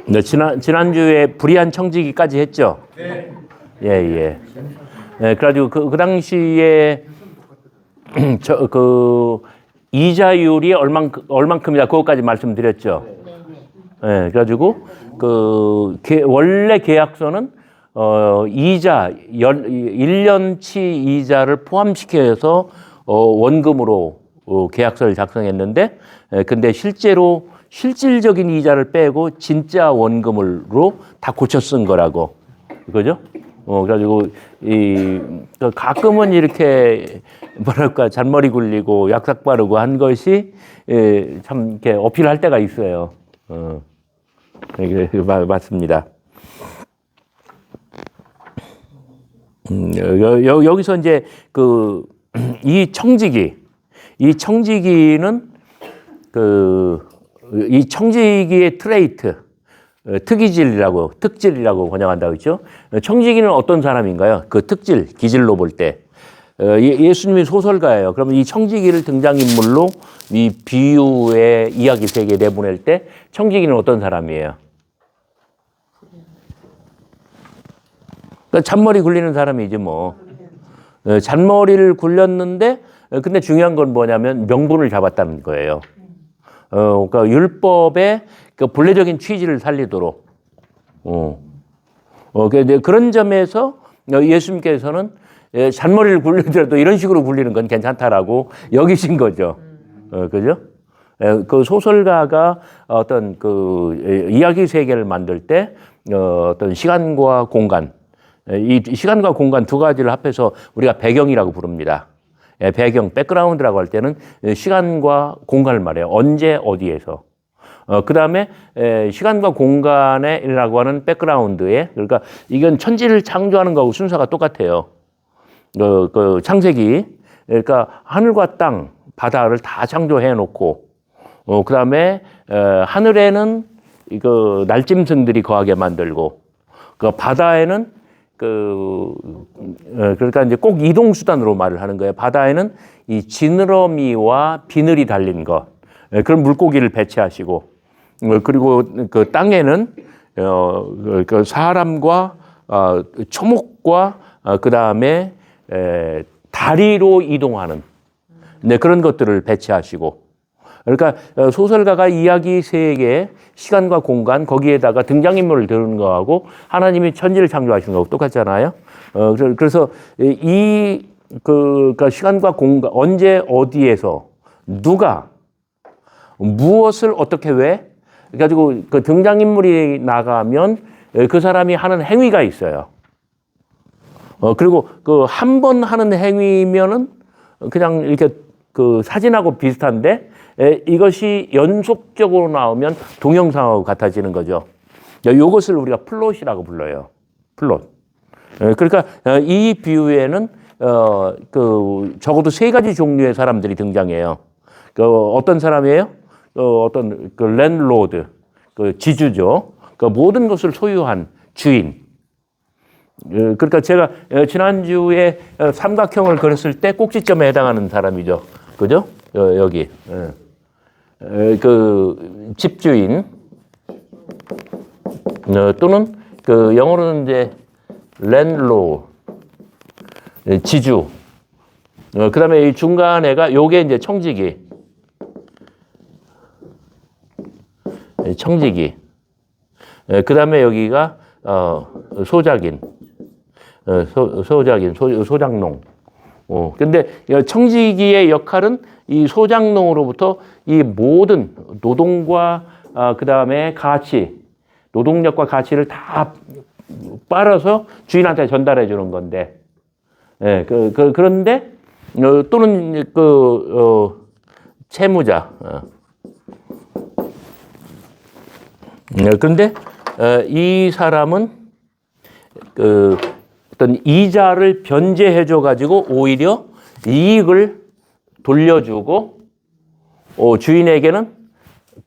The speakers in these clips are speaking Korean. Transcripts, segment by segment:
네, 지난주에 불이한 청지기까지 했죠? 네. 예, 예. 네, 그래가지고 그 당시에 이자율이 얼만큼이다 그것까지 말씀드렸죠. 네, 그래가지고 원래 계약서는 이자 1년치 이자를 포함시켜서 원금으로 계약서를 작성했는데, 근데 실질적인 이자를 빼고 진짜 원금으로 다 고쳐 쓴 거라고. 그죠? 그래가지고, 가끔은 이렇게, 뭐랄까, 잔머리 굴리고 약삭 바르고 한 것이, 참, 이렇게 어필할 때가 있어요. 맞습니다. 여기서 이제 이 청지기는 이 청지기의 트레이트, 특질이라고 번역한다고 했죠. 청지기는 어떤 사람인가요? 그 특질, 기질로 볼 때. 예수님이 소설가예요. 그러면 이 청지기를 등장인물로 이 비유의 이야기 세계에 내보낼 때 청지기는 어떤 사람이에요? 그러니까 잔머리 굴리는 사람이지 뭐. 잔머리를 굴렸는데 근데 중요한 건 뭐냐면 명분을 잡았다는 거예요. 그러니까 율법의 그 본래적인 취지를 살리도록. 그런 점에서 예수님께서는 잔머리를 굴리더라도 이런 식으로 굴리는 건 괜찮다라고 여기신 거죠. 그죠? 그 소설가가 어떤 이야기 세계를 만들 때 어떤 시간과 공간, 이 시간과 공간 두 가지를 합해서 우리가 배경이라고 부릅니다. 배경, 백그라운드라고 할 때는 시간과 공간을 말해요. 언제, 어디에서. 그 다음에 시간과 공간이라고 하는 백그라운드에, 그러니까 이건 천지를 창조하는 거하고 순서가 똑같아요. 창세기, 그러니까 하늘과 땅, 바다를 다 창조해 놓고, 그 다음에 하늘에는 날짐승들이 거하게 만들고, 바다에는 그러니까 이제 꼭 이동수단으로 말을 하는 거예요. 바다에는 이 지느러미와 비늘이 달린 것, 그런 물고기를 배치하시고, 그리고 그 땅에는 사람과 초목과 그 다음에 다리로 이동하는 그런 것들을 배치하시고, 그러니까 소설가가 이야기 세계, 시간과 공간, 거기에다가 등장인물을 드는 거하고 하나님이 천지를 창조하신 거하고 똑같잖아요. 그래서 그러니까 시간과 공간, 언제, 어디에서, 누가, 무엇을 어떻게 왜? 그래가지고 그 등장인물이 나가면 그 사람이 하는 행위가 있어요. 그리고 한 번 하는 행위면은 그냥 이렇게 사진하고 비슷한데, 이것이 연속적으로 나오면 동영상하고 같아지는 거죠. 이것을 우리가 플롯이라고 불러요. 플롯. 그러니까 이 비유에는 적어도 세 가지 종류의 사람들이 등장해요. 어떤 사람이에요? 어떤 랜드로드, 지주죠. 모든 것을 소유한 주인. 그러니까 제가 지난주에 삼각형을 그렸을 때 꼭지점에 해당하는 사람이죠. 그죠? 여기. 집주인, 또는 영어로는 이제 랜드로드, 지주. 그 다음에 이 중간에가 요게 이제 청지기. 그 다음에 여기가 소작인. 소작농. 근데 청지기의 역할은 이 소작농으로부터 이 모든 노동과 그 다음에 가치, 노동력과 가치를 다 빨아서 주인한테 전달해 주는 건데, 그런데 또는 채무자. 그런데 이 사람은 어떤 이자를 변제해 줘 가지고 오히려 이익을 돌려주고 주인에게는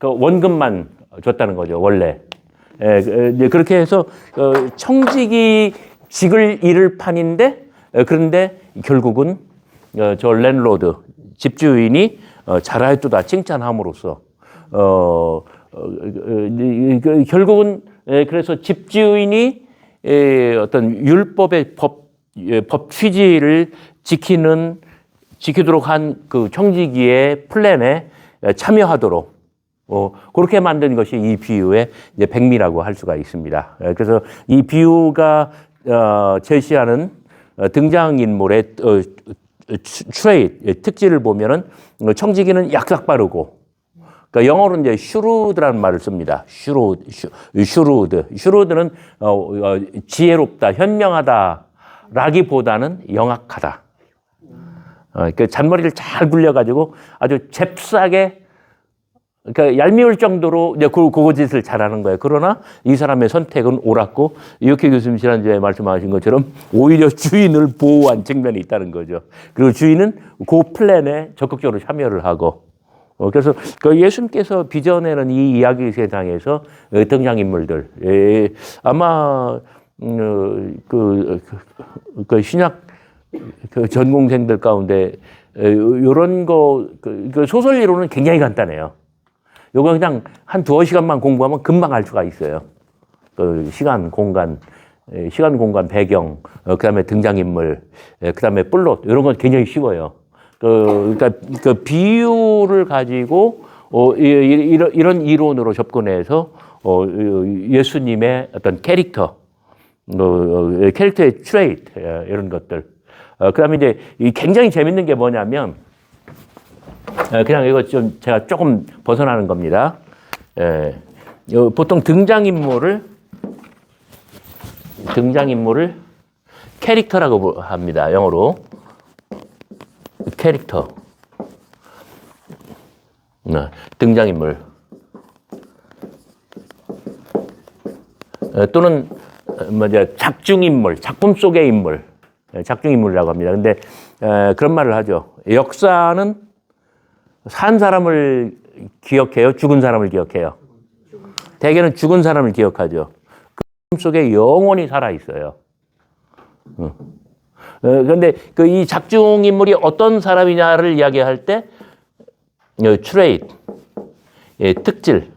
원금만 줬다는 거죠, 원래. 그렇게 해서 청지기직을 잃을 판인데, 그런데 결국은 저 랜드로드, 집주인이 잘하였도다 칭찬함으로써 결국은 그래서 집주인이 어떤 율법의 법 취지를 지키도록 한 그 청지기의 플랜에 참여하도록 그렇게 만든 것이 이 비유의 이제 백미라고 할 수가 있습니다. 그래서 이 비유가 제시하는 등장인물의 트레이트, 특질을 보면은 청지기는 약삭 빠르고, 그러니까 영어로는 이제 슈루드라는 말을 씁니다. 슈루드는 지혜롭다, 현명하다라기보다는 영악하다. 그 잔머리를 잘 굴려가지고 아주 잽싸게, 그러니까 얄미울 정도로 이제 그거 짓을 잘하는 거예요. 그러나 이 사람의 선택은 옳았고, 이렇게 교수님 지난주에 말씀하신 것처럼 오히려 주인을 보호한 측면이 있다는 거죠. 그리고 주인은 그 플랜에 적극적으로 참여를 하고, 그래서 그 예수님께서 빚어내는 이 이야기 세상에서 등장인물들, 아마 그 신약 그 전공생들 가운데 이런 그 소설 이론은 굉장히 간단해요. 요거 그냥 한 두어 시간만 공부하면 금방 알 수가 있어요. 그 시간, 공간, 배경, 그다음에 등장인물, 그다음에 플롯 이런 건 굉장히 쉬워요. 그러니까 그 비유를 가지고 이런 이론으로 접근해서 예수님의 어떤 캐릭터의 트레이트 이런 것들. 그다음에 이제 굉장히 재밌는 게 뭐냐면, 그냥 이거 좀 제가 조금 벗어나는 겁니다. 보통 등장인물을 캐릭터라고 합니다. 영어로 캐릭터. 등장인물 또는 작중인물, 작품 속의 인물, 작중인물이라고 합니다. 근데 그런 말을 하죠. 역사는 산 사람을 기억해요? 죽은 사람을 기억해요? 대개는 죽은 사람을 기억하죠. 그 속에 영원히 살아있어요. 그런데 이 작중인물이 어떤 사람이냐를 이야기할 때 트레이트, 특질,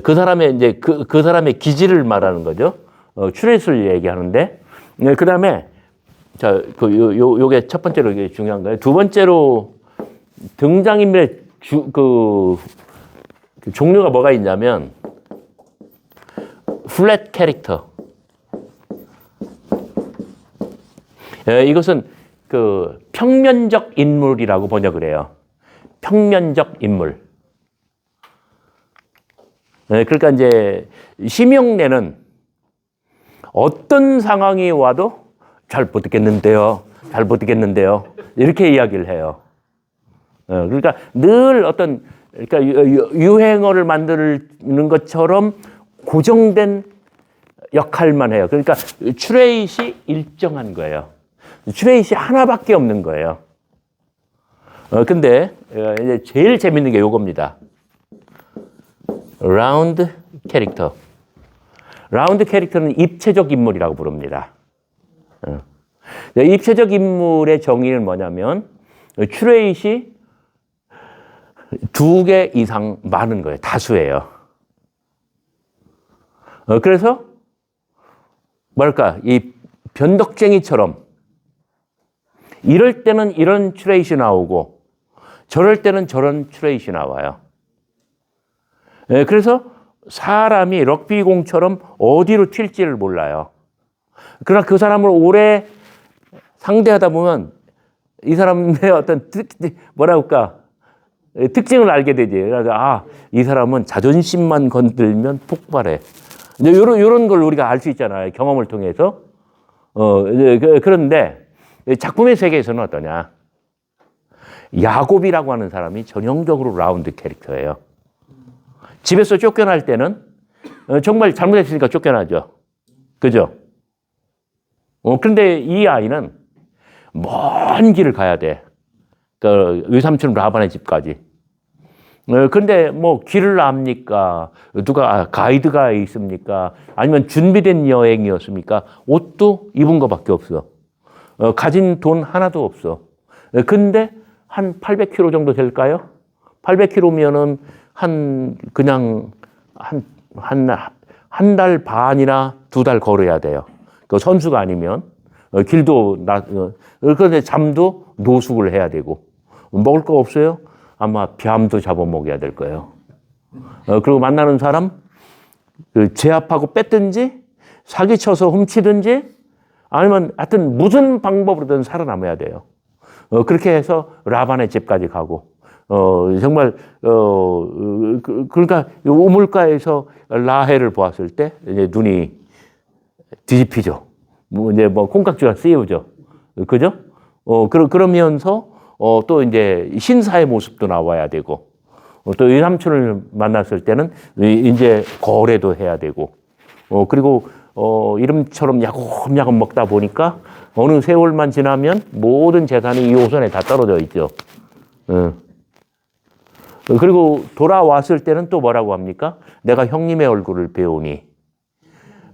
그 사람의 이제 그 사람의 기질을 말하는 거죠. 트레이트를 얘기하는데, 그 다음에 요게 첫 번째로 이게 중요한 거예요. 두 번째로 등장인물의 그 종류가 뭐가 있냐면 플랫 캐릭터. 이것은 그 평면적 인물이라고 번역을 해요. 평면적 인물. 그러니까 이제 심형래는 어떤 상황이 와도 잘 버티겠는데요. 이렇게 이야기를 해요. 그러니까 늘 어떤, 그러니까 유행어를 만드는 것처럼 고정된 역할만 해요. 그러니까 트레이트이 일정한 거예요. 트레이트이 하나밖에 없는 거예요. 근데 이제 제일 재밌는 게 요겁니다. 라운드 캐릭터. 라운드 캐릭터는 입체적 인물이라고 부릅니다. 입체적 인물의 정의는 뭐냐면 트레이트이 2개 이상 많은 거예요. 다수예요. 그래서 뭐랄까, 이 변덕쟁이처럼 이럴 때는 이런 트레이트이 나오고 저럴 때는 저런 트레이트이 나와요. 그래서 사람이 럭비공처럼 어디로 튈지를 몰라요. 그러나 그 사람을 오래 상대하다 보면 이 사람의 어떤 특징을 알게 되지. 그래서 이 사람은 자존심만 건들면 폭발해. 이런 걸 우리가 알 수 있잖아요. 경험을 통해서. 그런데 작품의 세계에서는 어떠냐? 야곱이라고 하는 사람이 전형적으로 라운드 캐릭터예요. 집에서 쫓겨날 때는 정말 잘못했으니까 쫓겨나죠. 그죠? 그런데 이 아이는 먼 길을 가야 돼. 그 외삼촌 라반의 집까지. 그런데 뭐 길을 압니까? 누가 가이드가 있습니까? 아니면 준비된 여행이었습니까? 옷도 입은 것밖에 없어. 가진 돈 하나도 없어. 근데 한 800km 정도 될까요? 800km면은 한 달 반이나 2달 걸어야 돼요. 그 선수가 아니면 그런데 잠도 노숙을 해야 되고 먹을 거 없어요? 아마 뱀도 잡아먹여야 될 거예요. 그리고 만나는 사람 제압하고 뺐든지 사기쳐서 훔치든지 아니면 하여튼 무슨 방법으로든 살아남아야 돼요. 그렇게 해서 라반의 집까지 가고 정말 그러니까 우물가에서 라헬을 보았을 때 이제 눈이 뒤집히죠. 이제 콩깍지가 씌우죠. 그죠? 그러면서 또 이제 신사의 모습도 나와야 되고 또 이삼촌을 만났을 때는 이제 거래도 해야 되고 그리고 이름처럼 야곱야곱 먹다 보니까 어느 세월만 지나면 모든 재산이 이 오선에 다 떨어져 있죠. 그리고 돌아왔을 때는 또 뭐라고 합니까? 내가 형님의 얼굴을 배우니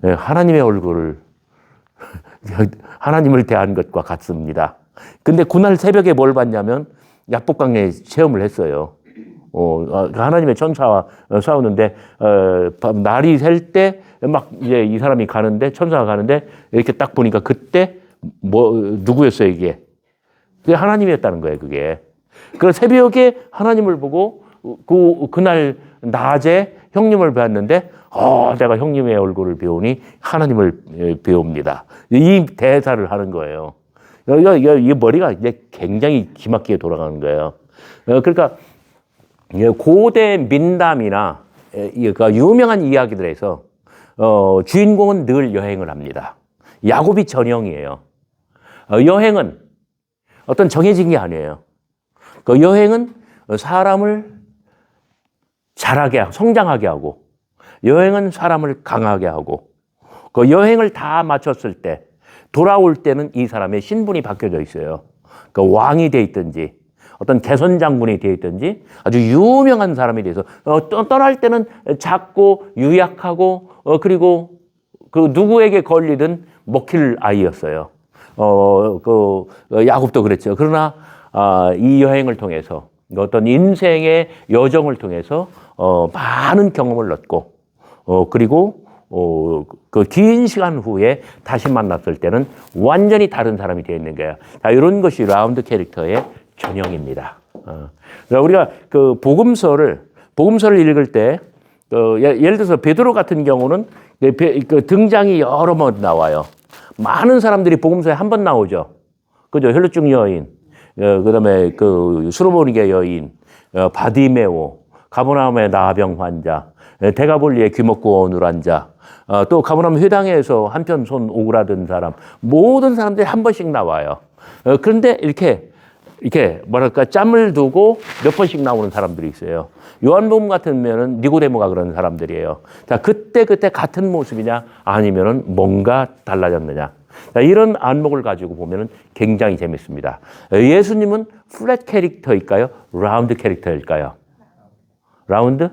하나님의 얼굴을 하나님을 대한 것과 같습니다. 근데 그날 새벽에 뭘 봤냐면 약복강에 체험을 했어요. 하나님의 천사와 싸우는데 날이 셀 때 막 이제 이 사람이 가는데 천사가 가는데 이렇게 딱 보니까 그때 누구였어요 이게? 그게 하나님이었다는 거예요 그게. 그 새벽에 하나님을 보고 그날 낮에 형님을 배웠는데 내가 형님의 얼굴을 배우니 하나님을 배웁니다. 이 대사를 하는 거예요. 이 머리가 이제 굉장히 기막히게 돌아가는 거예요. 그러니까 고대 민담이나 유명한 이야기들에서 주인공은 늘 여행을 합니다. 야곱이 전형이에요. 여행은 어떤 정해진 게 아니에요. 그 여행은 사람을 자라게 하고 성장하게 하고 여행은 사람을 강하게 하고 그 여행을 다 마쳤을 때 돌아올 때는 이 사람의 신분이 바뀌어져 있어요. 그 왕이 돼 있든지 어떤 개선 장군이 되어 있든지 아주 유명한 사람이 돼서 떠날 때는 작고 유약하고 그리고 그 누구에게 걸리든 먹힐 아이였어요. 야곱도 그랬죠. 그러나 이 여행을 통해서 어떤 인생의 여정을 통해서 많은 경험을 얻고 그리고 그 긴 시간 후에 다시 만났을 때는 완전히 다른 사람이 되어 있는 거예요. 자, 이런 것이 라운드 캐릭터의 전형입니다. 우리가 그 복음서를 읽을 때 예를 들어서 베드로 같은 경우는 그 등장이 여러 번 나와요. 많은 사람들이 복음서에 한 번 나오죠. 그죠? 혈루증 여인, 그다음에 그 수로보니게 여인, 바디메오, 가버나움의 나병 환자, 데가볼리의 귀먹고 어눌한 자, 또 가버나움 회당에서 한편 손 오그라든 사람, 모든 사람들이 한 번씩 나와요. 그런데 이렇게 뭐랄까 짬을 두고 몇 번씩 나오는 사람들이 있어요. 요한복음 같으면은 니고데모가 그런 사람들이에요. 자, 그때 같은 모습이냐 아니면은 뭔가 달라졌느냐. 자, 이런 안목을 가지고 보면은 굉장히 재밌습니다. 예수님은 플랫 캐릭터일까요? 라운드 캐릭터일까요? 라운드?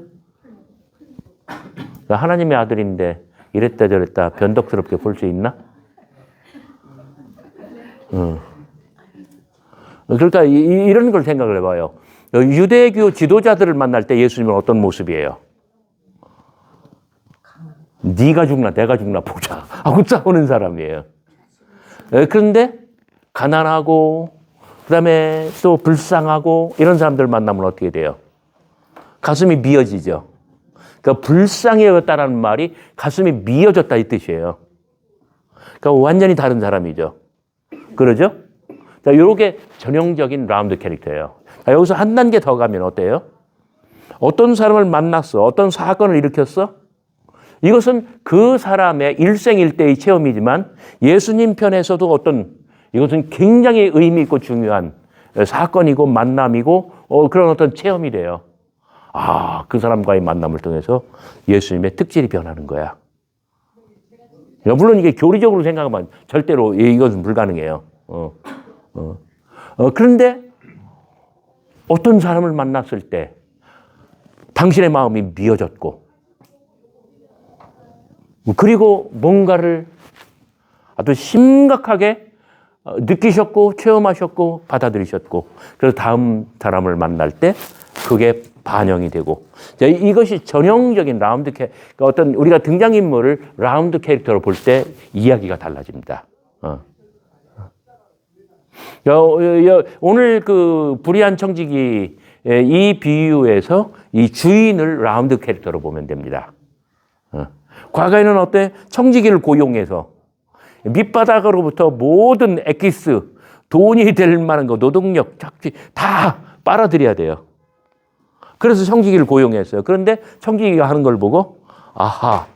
하나님의 아들인데 이랬다 저랬다 변덕스럽게 볼 수 있나? 그러니까 이런 걸 생각을 해봐요. 유대교 지도자들을 만날 때 예수님은 어떤 모습이에요? 네가 죽나 내가 죽나 보자 하고 싸우는 사람이에요. 그런데 가난하고 그다음에 또 불쌍하고 이런 사람들 만나면 어떻게 돼요? 가슴이 미어지죠. 그러니까 불쌍해졌다는 말이 가슴이 미어졌다 이 뜻이에요. 그러니까 완전히 다른 사람이죠. 그러죠? 자, 이게 전형적인 라운드 캐릭터예요. 자, 여기서 한 단계 더 가면 어때요? 어떤 사람을 만났어? 어떤 사건을 일으켰어? 이것은 그 사람의 일생일대의 체험이지만 예수님 편에서도 이것은 굉장히 의미 있고 중요한 사건이고 만남이고 그런 어떤 체험이 돼요. 그 사람과의 만남을 통해서 예수님의 특질이 변하는 거야. 물론 이게 교리적으로 생각하면 절대로 이것은 불가능해요. 그런데 어떤 사람을 만났을 때 당신의 마음이 미어졌고 그리고 뭔가를 아주 심각하게 느끼셨고 체험하셨고 받아들이셨고 그래서 다음 사람을 만날 때 그게 반영이 되고. 자, 이것이 전형적인 그러니까 어떤 우리가 등장인물을 라운드 캐릭터로 볼 때 이야기가 달라집니다. 오늘 그 불의한 청지기 이 비유에서 이 주인을 라운드 캐릭터로 보면 됩니다. 과거에는 어때? 청지기를 고용해서 밑바닥으로부터 모든 엑기스, 돈이 될 만한 거, 노동력, 착취 다 빨아들여야 돼요. 그래서 청지기를 고용했어요. 그런데 청지기가 하는 걸 보고 아하,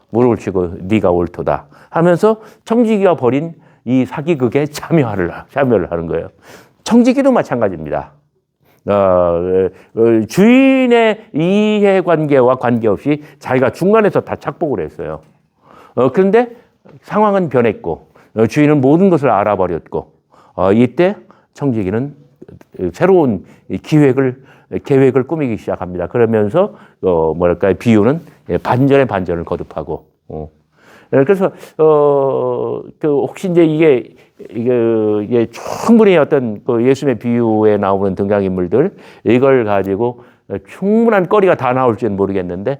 무릎을 치고 네가 옳도다 하면서 청지기가 벌인 이 사기극에 참여를 하는 거예요. 청지기도 마찬가지입니다. 주인의 이해관계와 관계없이 자기가 중간에서 다 착복을 했어요. 그런데 상황은 변했고 주인은 모든 것을 알아버렸고 이때 청지기는 새로운 계획을 꾸미기 시작합니다. 그러면서 비유는 반전의 반전을 거듭하고 그래서 혹시 이제 이게 충분히 어떤 그 예수님의 비유에 나오는 등장인물들 이걸 가지고 충분한 거리가 다 나올지는 모르겠는데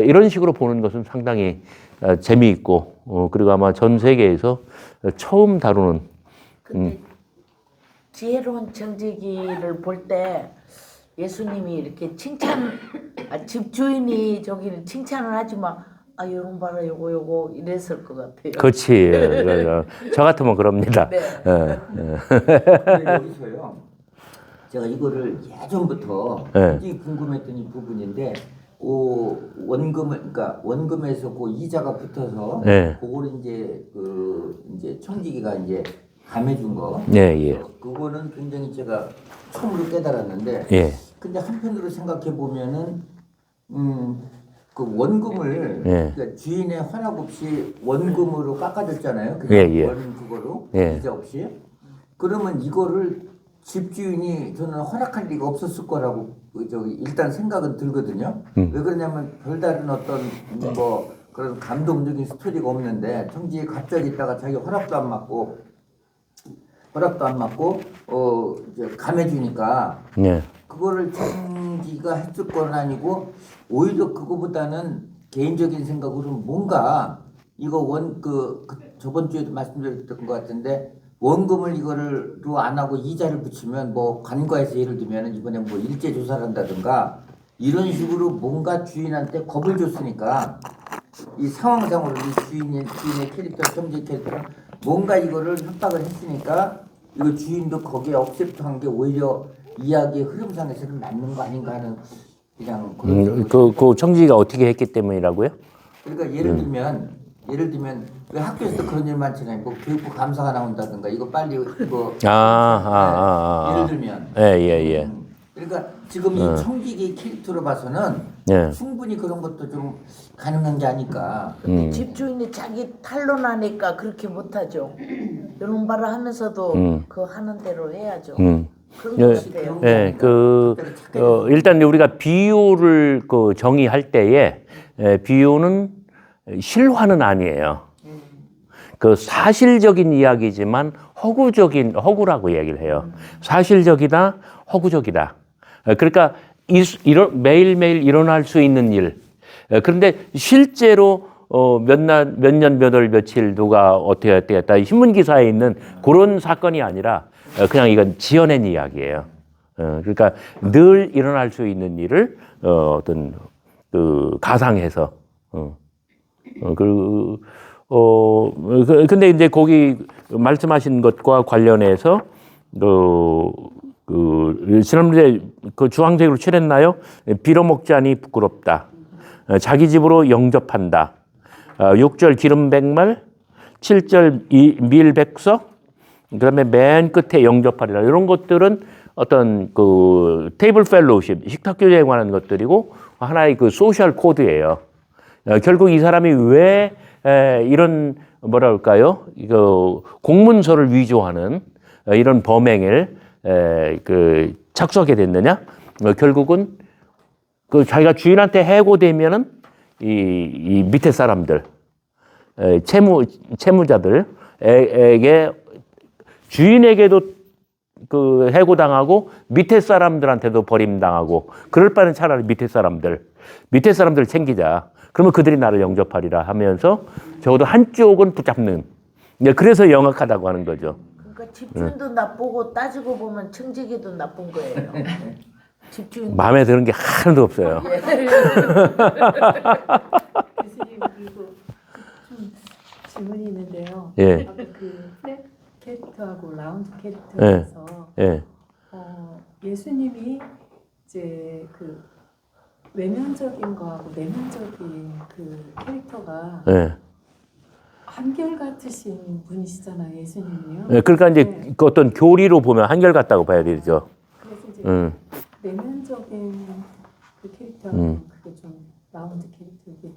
이런 식으로 보는 것은 상당히 재미있고 그리고 아마 전 세계에서 처음 다루는. 근데 지혜로운 청지기를 볼 때 예수님이 이렇게 집 주인이 저기는 칭찬을 하지만 요런 봐라 요거 이랬을 것 같아요. 그렇지. 저 같으면 그럽니다. 네. 여기서요. 제가 이거를 예전부터 네. 굉장히 궁금했던 이 부분인데, 그러니까 원금에서 그 이자가 붙어서, 네. 그거를 이제 청지기가 이제 감해준 거. 네, 예. 그거는 굉장히 제가 처음으로 깨달았는데, 예. 근데 한편으로 생각해 보면은, 그 원금을 그러니까 주인의 허락 없이 원금으로 깎아줬잖아요. 그냥 원 그거로 이자 없이. 그러면 이거를 집주인이 저는 허락할 리가 없었을 거라고 일단 생각은 들거든요. 왜 그러냐면 별다른 어떤 뭐 그런 감동적인 스토리가 없는데 청지에 갑자기 있다가 자기 허락도 안 맞고 이제 감해주니까 그거를 청지가 했을 건 아니고 오히려 그거보다는 개인적인 생각으로 뭔가 이거 저번 주에도 말씀드렸던 것 같은데 원금을 이거를로 안 하고 이자를 붙이면 뭐 관과에서 예를 들면 이번에 뭐 일제 조사를 한다든가 이런 식으로 뭔가 주인한테 겁을 줬으니까 이 상황상으로 이 주인의 캐릭터, 청지 캐릭터 뭔가 이거를 협박을 했으니까 이거 주인도 거기에 억셉트한 게 오히려 이야기의 흐름상에서는 맞는 거 아닌가 하는 그냥 그 청지기가 어떻게 했기 때문이라고요? 그러니까 예를 들면 왜 학교에서도 그런 일 많잖아요. 뭐 교육부 감사가 나온다든가 이거 빨리 이거 예를 들면 예. 그러니까 지금 이 청지기 캐릭터로 봐서는 충분히 그런 것도 좀 가능한 게 아닐까. 근데 집주인이 자기 탈론하니까 그렇게 못하죠. 이런 말을 하면서도 그 하는 대로 해야죠. 그런 것 같아요. 일단 우리가 비유를 정의할 때에 비유는 실화는 아니에요. 그 사실적인 이야기지만 허구라고 얘기를 해요. 사실적이다, 허구적이다. 그러니까 매일매일 일어날 수 있는 일. 그런데 실제로 몇 년, 몇 월, 며칠 누가 어떻게 했다 신문 기사에 있는 그런 사건이 아니라 그냥 이건 지어낸 이야기예요. 그러니까 늘 일어날 수 있는 일을 어떤 가상해서 근데 이제 거기 말씀하신 것과 관련해서 지난번에 그 주황색으로 칠했나요? 빌어먹자니 부끄럽다. 자기 집으로 영접한다. 6절 기름백말, 7절 밀백석, 그다음에 맨 끝에 영접하리라. 이런 것들은 어떤 그 테이블 펠로우십, 식탁 교제에 관한 것들이고 하나의 그 소셜 코드예요. 결국 이 사람이 왜 이런 뭐랄까요? 이거 공문서를 위조하는 이런 범행을 착수하게 됐느냐? 결국은 그 자기가 주인한테 해고되면은 이 밑에 사람들 채무자들에게 주인에게도 그 해고당하고 밑에 사람들한테도 버림당하고 그럴 바에는 차라리 밑에 사람들 챙기자. 그러면 그들이 나를 영접하리라 하면서 적어도 한쪽은 붙잡는. 그래서 영악하다고 하는 거죠. 그러니까 집주인도 나쁘고 따지고 보면 청지기도 나쁜 거예요. 집주인 마음에 드는 게 하나도 없어요. 교수님 그리고 좀 질문이 있는데요. 예. 아까 그 플랫 캐릭터하고 라운드 캐릭터에서 예. 예수님이 이제 그 외면적인 거하고 내면적인 그 캐릭터가 예. 한결같으신 분이시잖아요, 예수님이요. 예. 그러니까 이제 네. 그 어떤 교리로 보면 한결같다고 봐야 되죠. 그래서 이제 내면적인 그 캐릭터하고 그게 좀 라운드 캐릭터에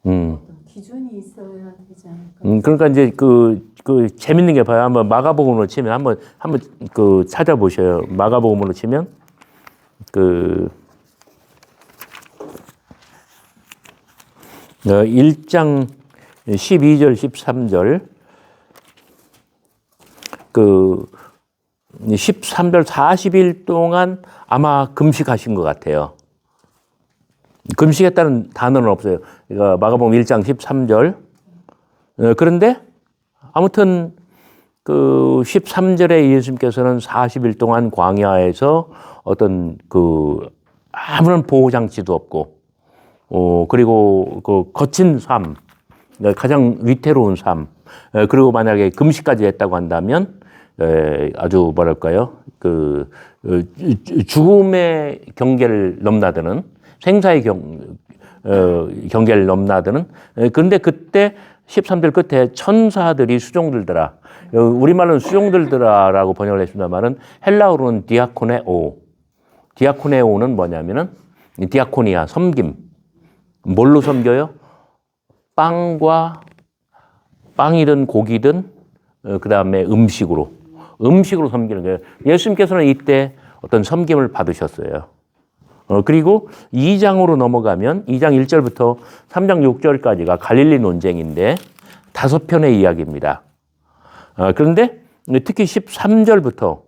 어떤 기준이 있어야 되지 않을까. 그러니까 이제 그 재밌는 게 봐요. 한번 마가복음으로 치면 한번 그 찾아보셔요. 마가복음으로 치면 그 1장 12절 13절 그 13절 40일 동안 아마 금식하신 것 같아요. 금식했다는 단어는 없어요. 그러니까 마가복음 1장 13절. 그런데 아무튼 그 13절에 예수님께서는 40일 동안 광야에서 어떤 그 아무런 보호 장치도 없고 그리고 그 거친 삶, 가장 위태로운 삶, 그리고 만약에 금식까지 했다고 한다면 아주 뭐랄까요, 그 죽음의 경계를 넘나드는 생사의 경계를 넘나드는. 그런데 그때 13절 끝에 천사들이 수종들더라. 우리말로는 수종들더라라고 번역을 했습니다만은 헬라어로는 디아코네오. 디아코네오는 뭐냐면은 디아코니아, 섬김. 뭘로 섬겨요? 빵이든 고기든 그 다음에 음식으로 섬기는 거예요. 예수님께서는 이때 어떤 섬김을 받으셨어요. 그리고 2장으로 넘어가면 2장 1절부터 3장 6절까지가 갈릴리 논쟁인데 5편의 이야기입니다. 그런데 특히 13절부터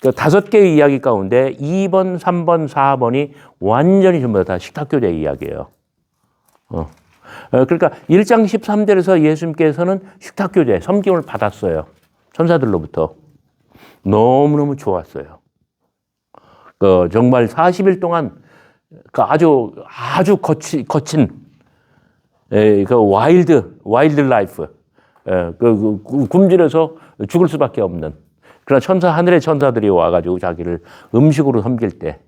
그 5개의 이야기 가운데 2번, 3번, 4번이 완전히 전부 다 식탁교제 이야기예요. 그러니까 1장 13절에서 예수님께서는 식탁교제, 섬김을 받았어요. 천사들로부터. 너무너무 좋았어요. 정말 40일 동안 아주 거친 그 와일드 라이프, 굶주려서 죽을 수밖에 없는 그런 하늘의 천사들이 와가지고 자기를 음식으로 섬길 때,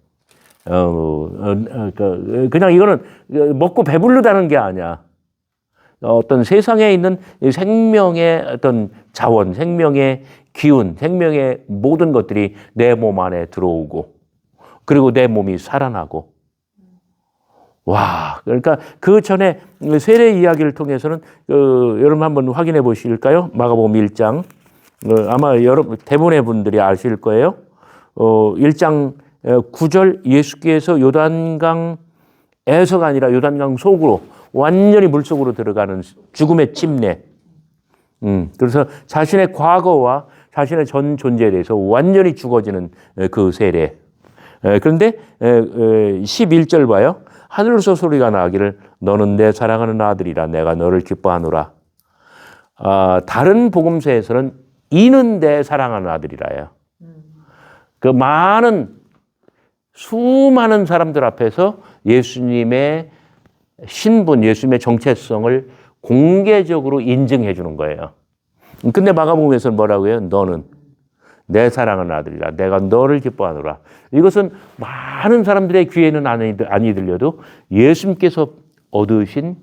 그냥 이거는 먹고 배부르다는 게 아니야. 어떤 세상에 있는 생명의 어떤 자원, 생명의 기운, 생명의 모든 것들이 내 몸 안에 들어오고, 그리고 내 몸이 살아나고. 와, 그러니까 그 전에 세례 이야기를 통해서는 여러분 한번 확인해 보실까요? 마가복음 1장. 아마 여러분 대부분의 분들이 아실 거예요. 1장 9절 예수께서 요단강에서가 아니라 요단강 속으로 완전히 물속으로 들어가는 죽음의 침례. 그래서 자신의 과거와 자신의 전 존재에 대해서 완전히 죽어지는 그 세례. 그런데 11절 봐요. 하늘에서 소리가 나기를 너는 내 사랑하는 아들이라 내가 너를 기뻐하노라. 다른 복음서에서는 이는 내 사랑하는 아들이라요. 그 수많은 사람들 앞에서 예수님의 신분, 예수님의 정체성을 공개적으로 인증해 주는 거예요. 근데 마가복음에서는 뭐라고 해요? 너는 내 사랑하는 아들이라 내가 너를 기뻐하노라. 이것은 많은 사람들의 귀에는 아니 들려도 예수님께서 얻으신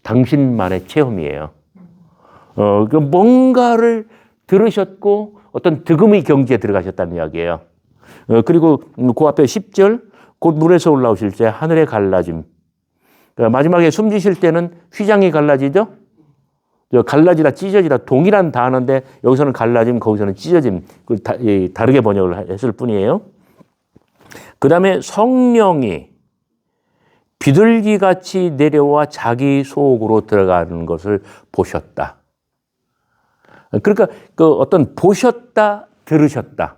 당신만의 체험이에요. 뭔가를 들으셨고 어떤 득음의 경지에 들어가셨다는 이야기예요. 그리고 그 앞에 10절 곧 물에서 올라오실 때 하늘의 갈라짐. 그러니까 마지막에 숨지실 때는 휘장이 갈라지죠. 갈라지다 찢어지다 동일한 단어인데 여기서는 갈라짐, 거기서는 찢어짐. 다르게 번역을 했을 뿐이에요. 그 다음에 성령이 비둘기같이 내려와 자기 속으로 들어가는 것을 보셨다. 그러니까 그 어떤 보셨다, 들으셨다.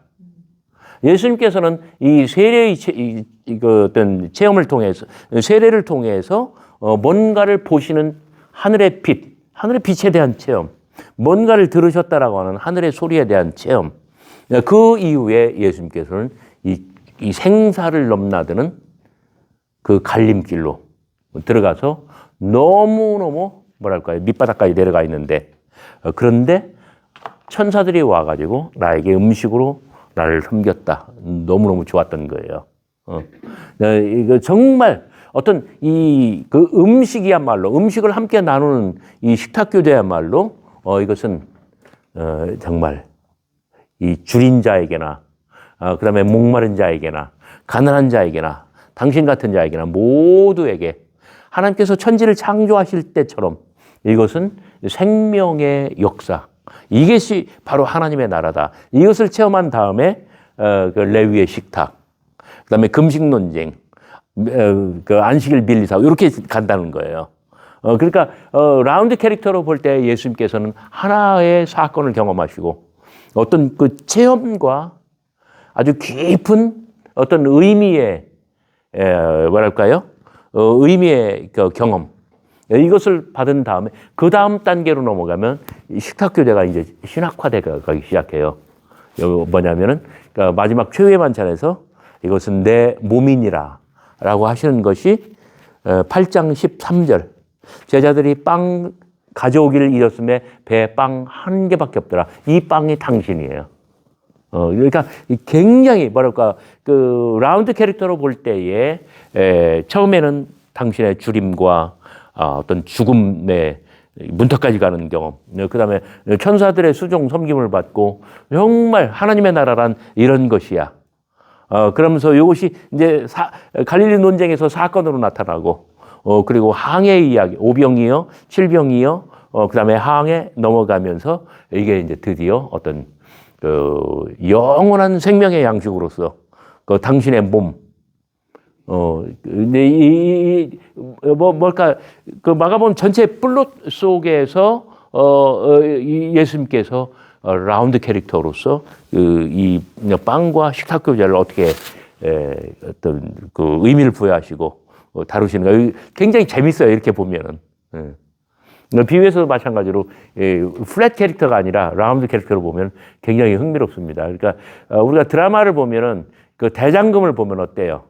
예수님께서는 이 세례의 그 어떤 체험을 통해서, 세례를 통해서 뭔가를 보시는 하늘의 빛, 하늘의 빛에 대한 체험, 뭔가를 들으셨다라고 하는 하늘의 소리에 대한 체험. 그 이후에 예수님께서는 이 생사를 넘나드는 그 갈림길로 들어가서 너무너무 뭐랄까요, 밑바닥까지 내려가 있는데, 그런데 천사들이 와가지고 나에게 음식으로 나를 섬겼다. 너무너무 좋았던 거예요. 이거 정말 어떤 그 음식이야말로, 음식을 함께 나누는 이 식탁교제야말로, 이것은, 정말 이 줄인 자에게나, 그 다음에 목마른 자에게나, 가난한 자에게나, 당신 같은 자에게나 모두에게 하나님께서 천지를 창조하실 때처럼 이것은 생명의 역사. 이것이 바로 하나님의 나라다. 이것을 체험한 다음에 그 레위의 식탁, 그 다음에 금식 논쟁, 그 안식일 밀리사 이렇게 간다는 거예요. 그러니까 라운드 캐릭터로 볼 때 예수님께서는 하나의 사건을 경험하시고 어떤 그 체험과 아주 깊은 어떤 의미의 뭐랄까요? 의미의 그 경험. 이것을 받은 다음에 그 다음 단계로 넘어가면 식탁교제가 이제 신학화되기 시작해요. 뭐냐면은 그러니까 마지막 최후의 만찬에서 이것은 내 몸이니라 라고 하시는 것이 8장 13절. 제자들이 빵 가져오기를 잊었음에 배에 빵 한 개밖에 없더라. 이 빵이 당신이에요. 그러니까 굉장히 뭐랄까 그 라운드 캐릭터로 볼 때에 처음에는 당신의 주림과 어떤 죽음의 문턱까지 가는 경험, 그 다음에 천사들의 수종 섬김을 받고 정말 하나님의 나라란 이런 것이야. 그러면서 이것이 이제 갈릴리 논쟁에서 사건으로 나타나고, 그리고 항해의 이야기, 5병이요, 7병이요, 그 다음에 항해 넘어가면서 이게 이제 드디어 어떤 그 영원한 생명의 양식으로서 그 당신의 몸, 근데 뭘까, 그 마가복음 전체 플롯 속에서, 예수님께서 라운드 캐릭터로서 이 빵과 식탁교제를 어떻게, 어떤 그 의미를 부여하시고 다루시는 거 굉장히 재밌어요. 이렇게 보면은. 비유에서도 마찬가지로 플랫 캐릭터가 아니라 라운드 캐릭터로 보면 굉장히 흥미롭습니다. 그러니까 우리가 드라마를 보면은 그 대장금을 보면 어때요?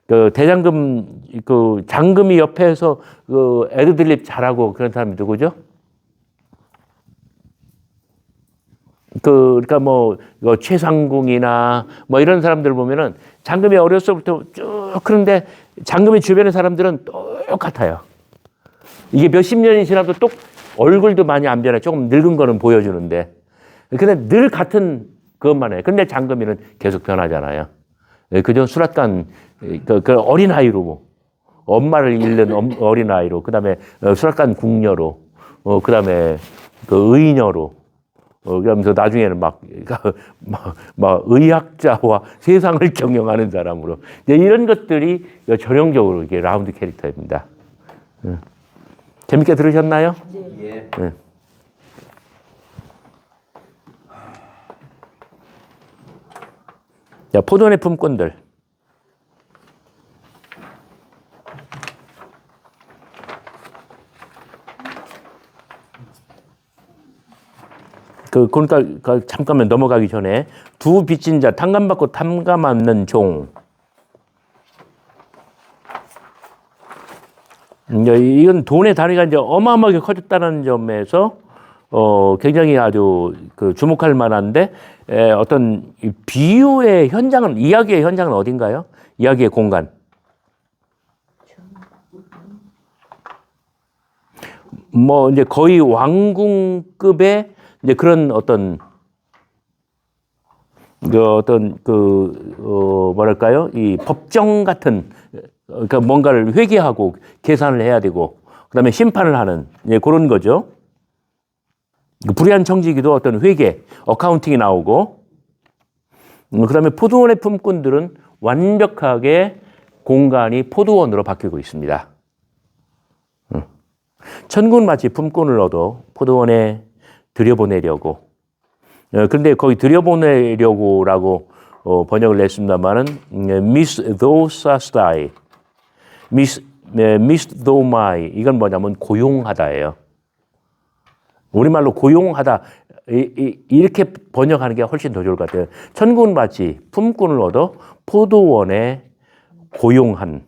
그 대장금, 그 장금이 옆에서 그 애드립 잘하고 그런 사람이 누구죠? 그러니까 뭐 최상궁이나 뭐 이런 사람들 보면은 장금이 어렸을 때부터 쭉 그런데 장금의 주변의 사람들은 똑같아요. 이게 몇십 년이 지나도 또 얼굴도 많이 안 변해. 조금 늙은 거는 보여주는데. 근데 늘 같은 그것만 해. 근데 장금이는 계속 변하잖아요. 그저 수락관, 그 어린아이로, 엄마를 잃는 어린아이로, 그 다음에 수락관 궁녀로, 그 다음에 그 의녀로, 그러면서 나중에는 막 의학자와 세상을 경영하는 사람으로. 이런 것들이 전형적으로 이게 라운드 캐릭터입니다. 재밌게 들으셨나요? 예. 네. 자, 포도원의 품꾼들. 그러니까 잠깐만 넘어가기 전에 두 빚진 자, 탕감받고 탕감 않는 종. 이건 돈의 단위가 이제 어마어마하게 커졌다는 점에서 굉장히 아주 그 주목할 만한데, 어떤 비유의 현장은, 이야기의 현장은 어딘가요? 이야기의 공간. 뭐 이제 거의 왕궁급의 이제 그런 어떤 뭐랄까요? 이 법정 같은, 그러니까 뭔가를 회계하고 계산을 해야 되고, 그 다음에 심판을 하는, 그런 거죠. 불의한 청지기도 어떤 회계, 어카운팅이 나오고, 그 다음에 포도원의 품꾼들은 완벽하게 공간이 포도원으로 바뀌고 있습니다. 천국은 마치 품꾼을 얻어 포도원에 들여보내려고. 그런데 거기 들여보내려고라고 번역을 했습니다만은 misdosastai, misdomai 이건 뭐냐면 고용하다예요. 우리말로 고용하다 이렇게 번역하는 게 훨씬 더 좋을 것 같아요. 천국은 마치 품꾼을 얻어 포도원에 고용한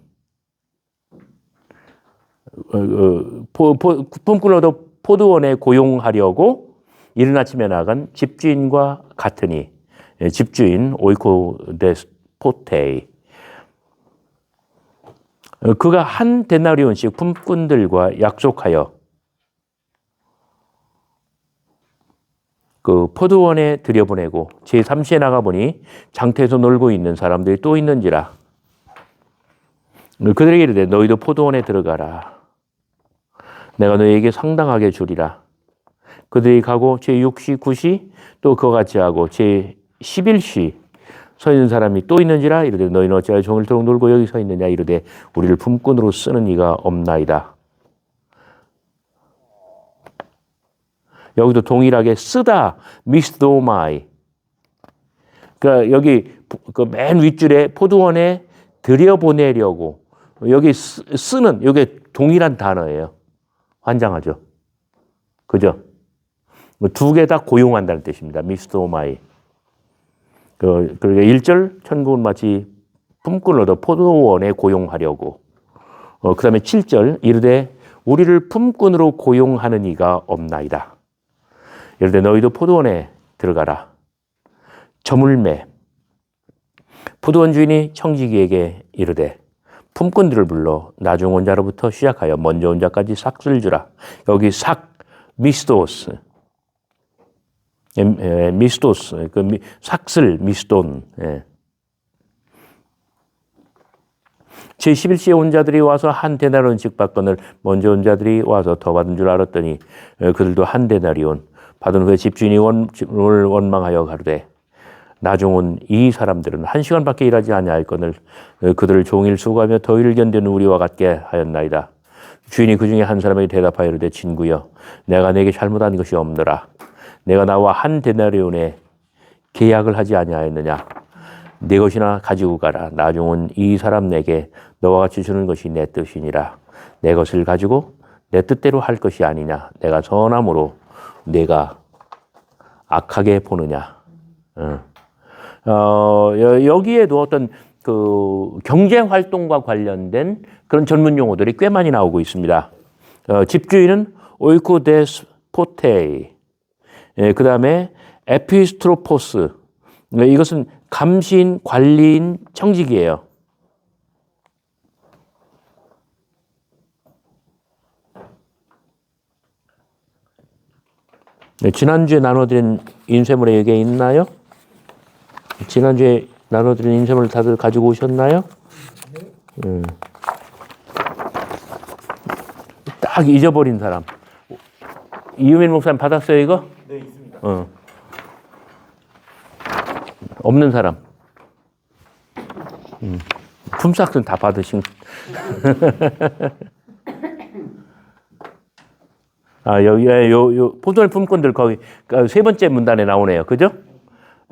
품꾼을 얻어 포도원에 고용하려고 이른 아침에 나간 집주인과 같으니 집주인 오이코데스포테이 그가 한 데나리온씩 품꾼들과 약속하여 그 포도원에 들여보내고 제3시에 나가보니 장터에서 놀고 있는 사람들이 또 있는지라 그들에게 이르되 너희도 포도원에 들어가라 내가 너희에게 상당하게 주리라 그들이 가고 제6시 9시 또 그와 같이 하고 제11시 서 있는 사람이 또 있는지라 이르되 너희는 어찌하여 종일토록 놀고 여기 서 있느냐 이르되 우리를 품꾼으로 쓰는 이가 없나이다. 여기도 동일하게 쓰다 미스도마이 그러니까 여기 그 맨 윗줄에 포도원에 들여보내려고 여기 쓰는 이게 동일한 단어예요. 환장하죠. 그죠? 두 개 다 고용한다는 뜻입니다. 미스도마이. 그러니까 1절 천국은 마치 품꾼을 얻어 포도원에 고용하려고 그 다음에 7절 이르되 우리를 품꾼으로 고용하는 이가 없나이다. 이르되 너희도 포도원에 들어가라. 저물매 포도원 주인이 청지기에게 이르되 품꾼들을 불러 나중 온 자로부터 시작하여 먼저 온 자까지 삭을 주라. 여기 삭 미스도스 미스도스 그 삭슬 미스돈 제11시에 온 자들이 와서 한 데나리온씩 받건을 먼저 온 자들이 와서 더 받은 줄 알았더니 그들도 한 데나리온 받은 후에 집주인이 원망하여 가로되 나중 온 이 사람들은 1시간밖에 일하지 아니하였거늘 그들을 종일 수고하며 더위를 견디는 우리와 같게 하였나이다. 주인이 그 중에 한 사람에게 대답하여 이르되 친구여 내가 내게 잘못한 것이 없느라 내가 나와 한 데나리온에 계약을 하지 아니하였느냐 내 것이나 가지고 가라. 나중 온 이 사람 내게 너와 같이 주는 것이 내 뜻이니라. 내 것을 가지고 내 뜻대로 할 것이 아니냐. 내가 선함으로 내가 악하게 보느냐. 여기에도 어떤 그 경제 활동과 관련된 그런 전문 용어들이 꽤 많이 나오고 있습니다. 집주인은 오이코데스포테이, 그 다음에 에피스트로포스, 이것은 감시인, 관리인, 청직이에요. 지난주에 나눠드린 인쇄물에 여기에 있나요? 지난주에 나눠드린 인쇄물 다들 가지고 오셨나요? 딱 잊어버린 사람. 이유민 목사님 받았어요, 이거? 네, 있습니다. 없는 사람. 품삯은 다 받으신. 여기, 포도원 품꾼들 거기, 세 번째 문단에 나오네요. 그죠?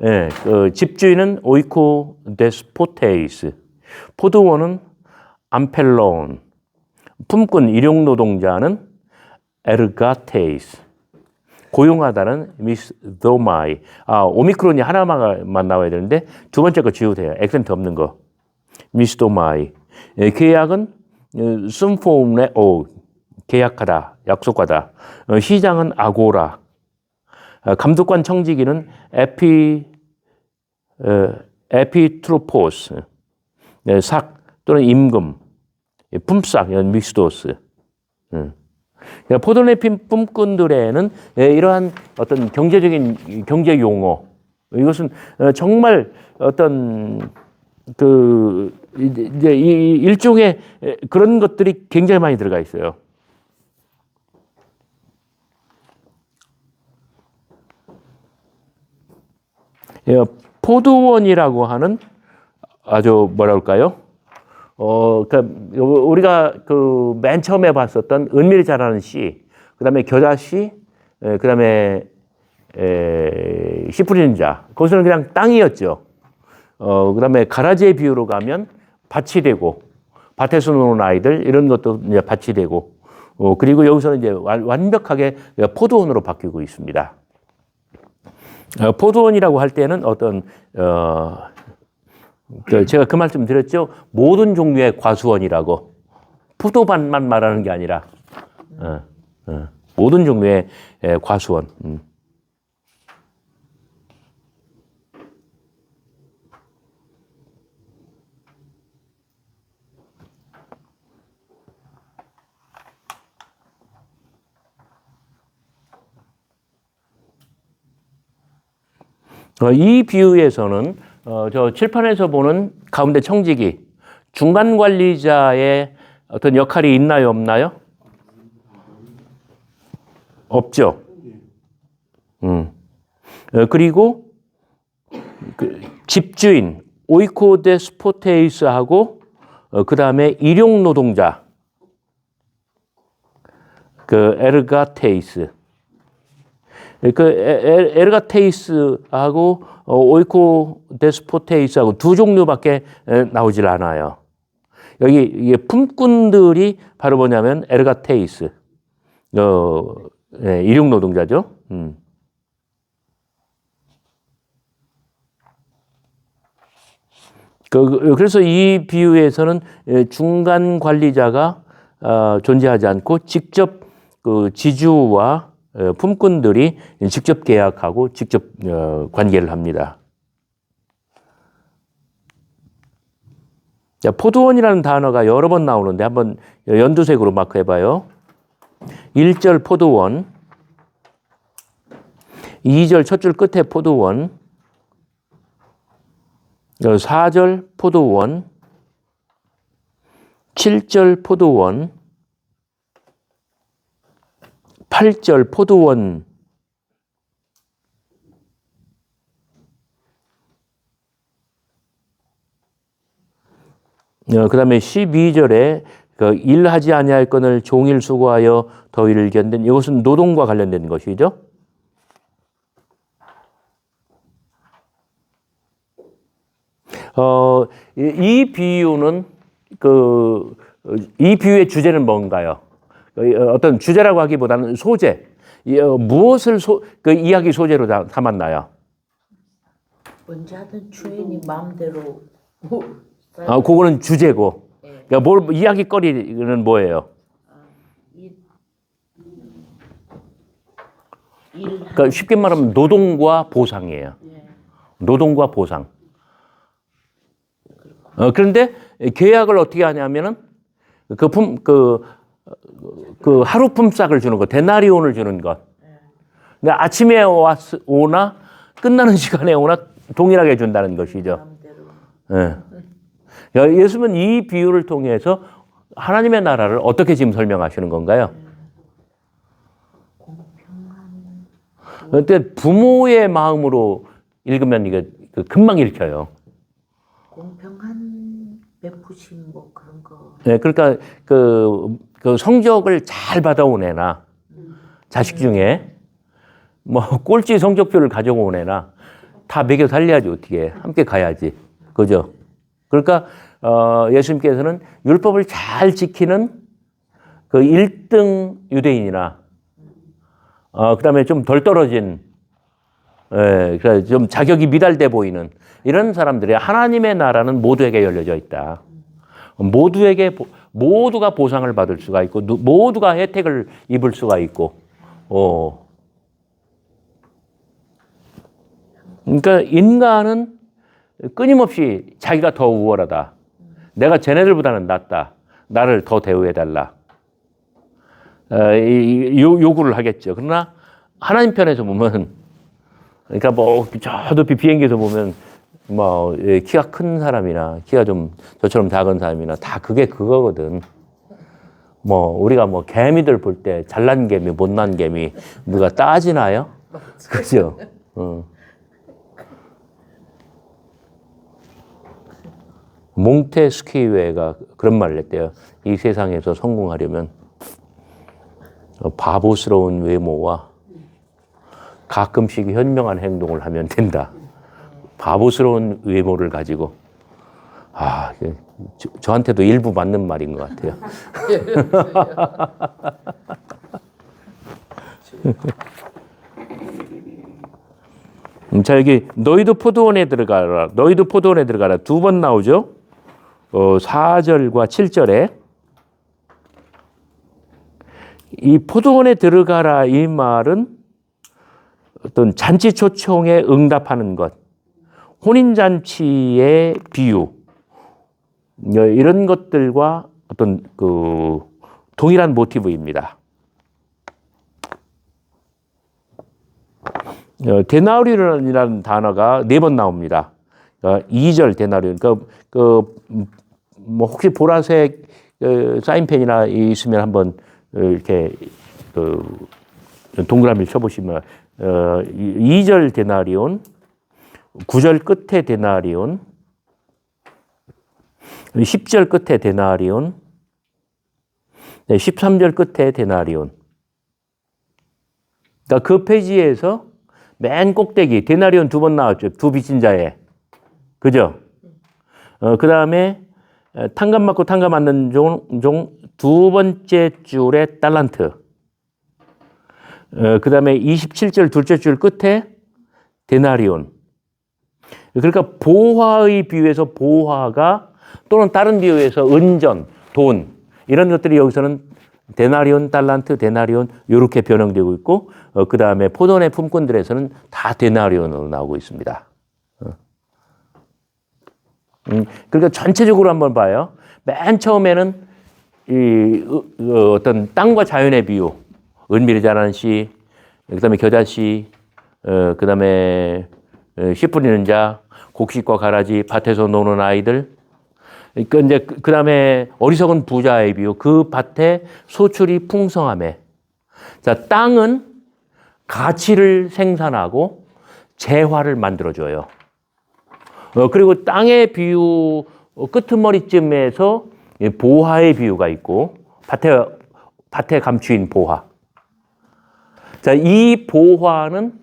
예, 집주인은 오이코데스포테이스, 포도원은 암펠론, 품꾼 일용 노동자는 에르가테이스, 고용하다는 미스도마이. 오미크론이 하나만 나와야 되는데 두 번째 거 지우도 돼요. 액센트 없는 거. 미스도마이. 계약은 숨폼의 계약하다, 약속하다. 시장은 아고라. 감독관 청지기는 에피트로포스, 삭 또는 임금, 품삯, 이런 미스도스. 포도원 품꾼들에는 이러한 어떤 경제적인 경제 용어, 이것은 정말 어떤 이제 일종의 그런 것들이 굉장히 많이 들어가 있어요. 포도원이라고 하는 아주 뭐라 할까요? 그러니까 우리가 맨 처음에 봤었던 은밀히 자라는 씨, 그다음에 겨자씨, 그다음에 씨 뿌리는 자, 그것은 그냥 땅이었죠. 그다음에 가라지의 비유로 가면 밭이 되고 밭에서 노는 아이들 이런 것도 이제 밭이 되고 그리고 여기서는 이제 완벽하게 포도원으로 바뀌고 있습니다. 포도원이라고 할 때는 어떤 제가 그 말씀 드렸죠. 모든 종류의 과수원이라고 포도밭만 말하는 게 아니라 모든 종류의 과수원. 이 비유에서는 저 칠판에서 보는 가운데 청지기 중간 관리자의 어떤 역할이 있나요, 없나요? 없죠. 그리고 그 집주인 오이코데스포테이스하고 그 다음에 일용 노동자 그 에르가테이스 그 에르가테이스하고 오이코데스포테이스하고 두 종류밖에 나오질 않아요. 여기 이게 품꾼들이 바로 뭐냐면 에르가테이스 일용 노동자죠. 그래서 이 비유에서는 중간 관리자가 존재하지 않고 직접 그 지주와 품꾼들이 직접 계약하고 직접 관계를 합니다. 자, 포도원이라는 단어가 여러 번 나오는데 한번 연두색으로 마크해봐요. 1절 포도원, 2절 첫 줄 끝에 포도원, 4절 포도원, 7절 포도원, 8절 포도원, 그 다음에 12절에 그 일하지 아니할거늘 종일 수고하여 더위를 견딘 이것은 노동과 관련된 것이죠. 이 비유는 이 비유의 주제는 뭔가요? 어떤 주제라고 하기보다는 소재, 무엇을 그 이야기 소재로 삼았나요? 언제 하든 주인이 마음대로 그거는 주제고, 그러니까 이야기거리는 뭐예요? 그러니까 쉽게 말하면 노동과 보상이에요. 노동과 보상. 그런데 계약을 어떻게 하냐면은 그 하루품삯을 주는 것, 데나리온을 주는 것. 그러니까 아침에 오나 끝나는 시간에 오나 동일하게 준다는 것이죠. 예수님은 이 비유를 통해서 하나님의 나라를 어떻게 지금 설명하시는 건가요? 그런데 부모의 마음으로 읽으면 이게 금방 읽혀요. 공평한 베푸심 뭐 그런 거. 네, 그러니까 그 성적을 잘 받아온 애나 자식 중에 뭐 꼴찌 성적표를 가져온 애나 다 먹여 살려야지 어떻게 함께 가야지, 그죠? 그러니까 예수님께서는 율법을 잘 지키는 그 1등 유대인이나 그다음에 좀 덜 떨어진 좀 자격이 미달돼 보이는 이런 사람들이 하나님의 나라는 모두에게 열려져 있다. 모두가 보상을 받을 수가 있고 모두가 혜택을 입을 수가 있고 그러니까 인간은 끊임없이 자기가 더 우월하다. 내가 쟤네들보다는 낫다. 나를 더 대우해달라. 요구를 하겠죠. 그러나 하나님 편에서 보면 그러니까 뭐 저 높이 비행기에서 보면 뭐 키가 큰 사람이나 키가 좀 저처럼 작은 사람이나 다 그게 그거거든. 뭐 우리가 뭐 개미들 볼 때 잘난 개미, 못난 개미 누가 따지나요? 그죠? 몽테스키웨가 그런 말을 했대요. 이 세상에서 성공하려면 바보스러운 외모와 가끔씩 현명한 행동을 하면 된다. 바보스러운 외모를 가지고 저한테도 일부 맞는 말인 것 같아요. 자, 여기 너희도 포도원에 들어가라. 너희도 포도원에 들어가라. 2번 나오죠. 4절과 7절에 이 포도원에 들어가라 이 말은 어떤 잔치 초청에 응답하는 것, 혼인잔치의 비유 이런 것들과 어떤 그 동일한 모티브입니다. 데나리온이라는 단어가 4번 나옵니다. 2절 데나리온. 뭐 혹시 보라색 사인펜이나 있으면 한번 이렇게 동그라미를 쳐보시면 2절 데나리온, 9절 끝에 데나리온, 10절 끝에 데나리온, 13절 끝에 데나리온. 그러니까 그 페이지에서 맨 꼭대기 데나리온 2번 나왔죠. 두 빚진 자에. 그죠? 그 다음에 탕감 맞고 탕감 맞는 종 2번째 줄에 달란트. 그 다음에 27절 둘째 줄 끝에 데나리온. 그러니까 보화의 비유에서 보화가 또는 다른 비유에서 은전, 돈 이런 것들이 여기서는 데나리온, 달란트, 데나리온 이렇게 변형되고 있고 그 다음에 포도원의 품꾼들에서는 다 데나리온으로 나오고 있습니다. 그러니까 전체적으로 한번 봐요. 맨 처음에는 어떤 땅과 자연의 비유, 은밀히 자라는 씨, 그 다음에 겨자씨, 그 다음에 씨 뿌리는 자, 곡식과 가라지, 밭에서 노는 아이들, 그 다음에 어리석은 부자의 비유, 그 밭에 소출이 풍성함에. 자, 땅은 가치를 생산하고 재화를 만들어줘요. 그리고 땅의 비유 끄트머리쯤에서 보화의 비유가 있고, 밭에 감추인 보화. 자, 이 보화는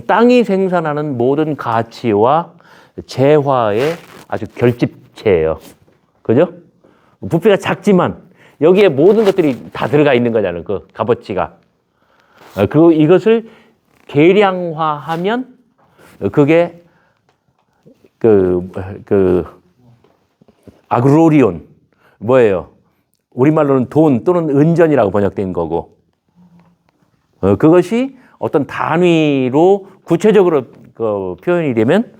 땅이 생산하는 모든 가치와 재화의 아주 결집체예요. 그죠? 부피가 작지만 여기에 모든 것들이 다 들어가 있는 거잖아요. 그 값어치가. 그리고 이것을 계량화하면 그게 아그로리온 뭐예요? 우리말로는 돈 또는 은전이라고 번역된 거고 그것이 어떤 단위로 구체적으로 표현이 되면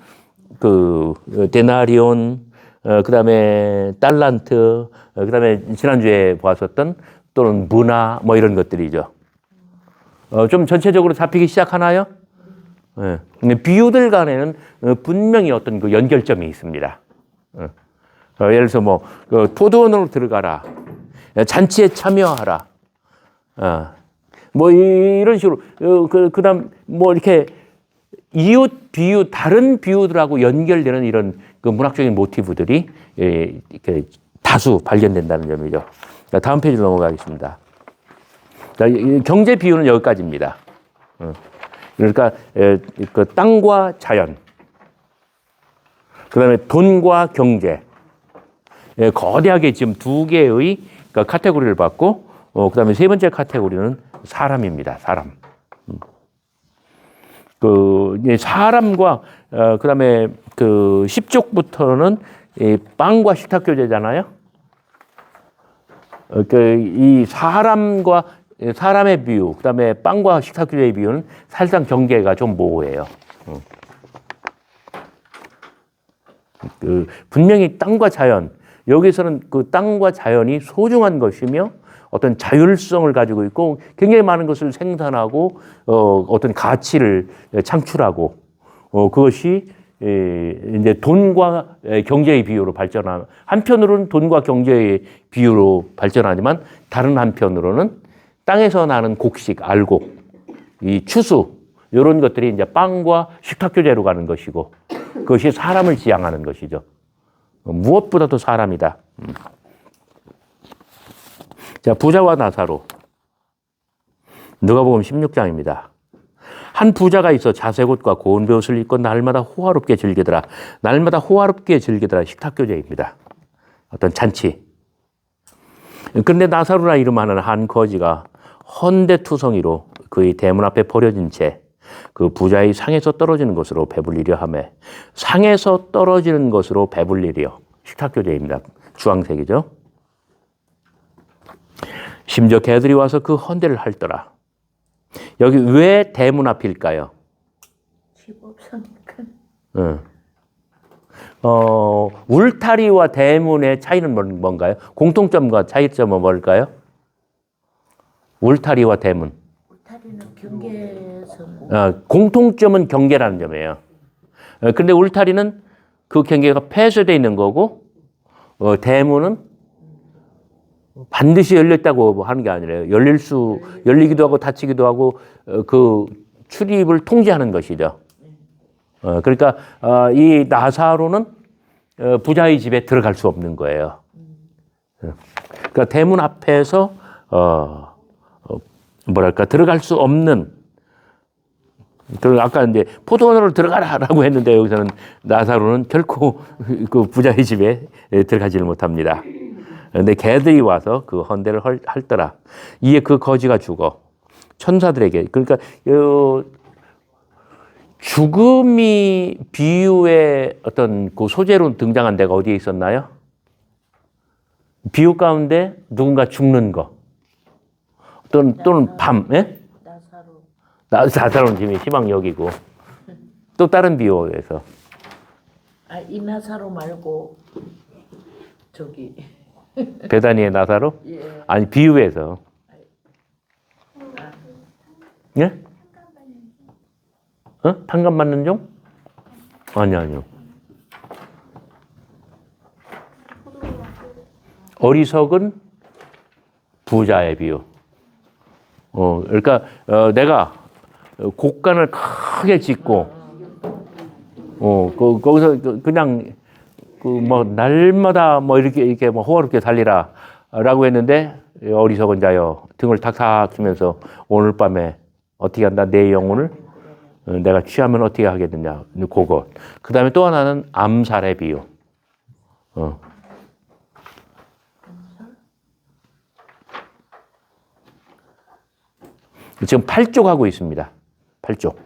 데나리온 그다음에 달란트 그다음에 지난주에 보았었던 또는 문화 뭐 이런 것들이죠. 좀 전체적으로 잡히기 시작하나요? 네. 비유들 간에는 분명히 어떤 그 연결점이 있습니다. 예를 들어서 뭐 포도원으로 들어가라, 잔치에 참여하라, 뭐 이런 식으로 그다음 뭐 이렇게 이웃 비유 다른 비유들하고 연결되는 이런 그 문학적인 모티브들이 이렇게 다수 발견된다는 점이죠. 다음 페이지로 넘어가겠습니다. 경제 비유는 여기까지입니다. 그러니까 그 땅과 자연, 그다음에 돈과 경제, 거대하게 지금 두 개의 카테고리를 받고, 그다음에 세 번째 카테고리는 사람입니다. 사람. 사람과 그다음에 10쪽부터는 빵과 식탁 교제잖아요. 이 사람과 사람의 비유, 그다음에 빵과 식탁 교제의 비유는 사실상 경계가 좀 모호해요. 분명히 땅과 자연, 여기서는 그 땅과 자연이 소중한 것이며 어떤 자율성을 가지고 있고 굉장히 많은 것을 생산하고 어떤 가치를 창출하고 그것이 이제 돈과 경제의 비유로 발전한 한편으로는 돈과 경제의 비유로 발전하지만 다른 한편으로는 땅에서 나는 곡식, 알곡, 이 추수 이런 것들이 이제 빵과 식탁 교제로 가는 것이고 그것이 사람을 지향하는 것이죠. 무엇보다도 사람이다. 자, 부자와 나사로. 누가복음 16장입니다. 한 부자가 있어 자색옷과 고운 베옷을 입고 날마다 호화롭게 즐기더라. 날마다 호화롭게 즐기더라. 식탁교제입니다. 어떤 잔치. 그런데 나사로라 이름하는 한 거지가 헌대투성이로 그의 대문 앞에 버려진 채 그 부자의 상에서 떨어지는 것으로 배불리려 하매 상에서 떨어지는 것으로 배불리려 식탁교제입니다. 주황색이죠. 심지어 개들이 와서 그 헌대를 핥더라. 여기 왜 대문 앞일까요? 집 없으니까. 울타리와 대문의 차이는 뭔가요? 공통점과 차이점은 뭘까요? 울타리와 대문. 울타리는 경계에서는 공통점은 경계라는 점이에요. 그런데 울타리는 그 경계가 폐쇄되어 있는 거고, 대문은 반드시 열렸다고 하는 게 아니라요. 열리기도 하고 닫히기도 하고 그 출입을 통제하는 것이죠. 그러니까 이 나사로는 부자의 집에 들어갈 수 없는 거예요. 그러니까 대문 앞에서 들어갈 수 없는. 아까 이제 포도원으로 들어가라라고 했는데 여기서는 나사로는 결코 그 부자의 집에 들어가지를 못합니다. 그런데 개들이 와서 그 헌대를 핥더라. 이에 그 거지가 죽어 천사들에게. 그러니까 죽음이 비유의 어떤 그 소재로 등장한 데가 어디에 있었나요? 비유 가운데 누군가 죽는 거. 또는 밤, 예? 나사로는 지금 희망 여기고. 또 다른 비유에서. 이 나사로 말고 저기 베다니의 나사로? 예. 아니 비유에서. 예? 탕감 맞는 종? 아니요. 어리석은 부자의 비유. 그러니까 내가 곡간을 크게 짓고, 거기서 그냥 날마다 이렇게 호화롭게 살리라라고 했는데 어리석은 자여 등을 탁탁 치면서 오늘 밤에 어떻게 한다? 내 영혼을 내가 취하면 어떻게 하겠느냐? 그거. 그 다음에 또 하나는 암살의 비유. 지금 8쪽 하고 있습니다. 8쪽.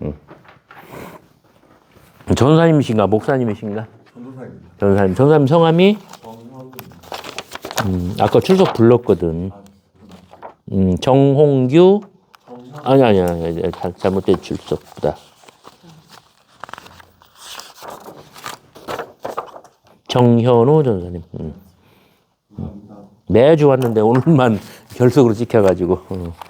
전도사님이신가? 목사님이신가? 전도사님. 전도사님 성함이? 아까 출석 불렀거든. 정홍규? 아니. 잘못된 출석보다. 정현우 전도사님. 매주 왔는데 오늘만 결석으로 찍혀가지고.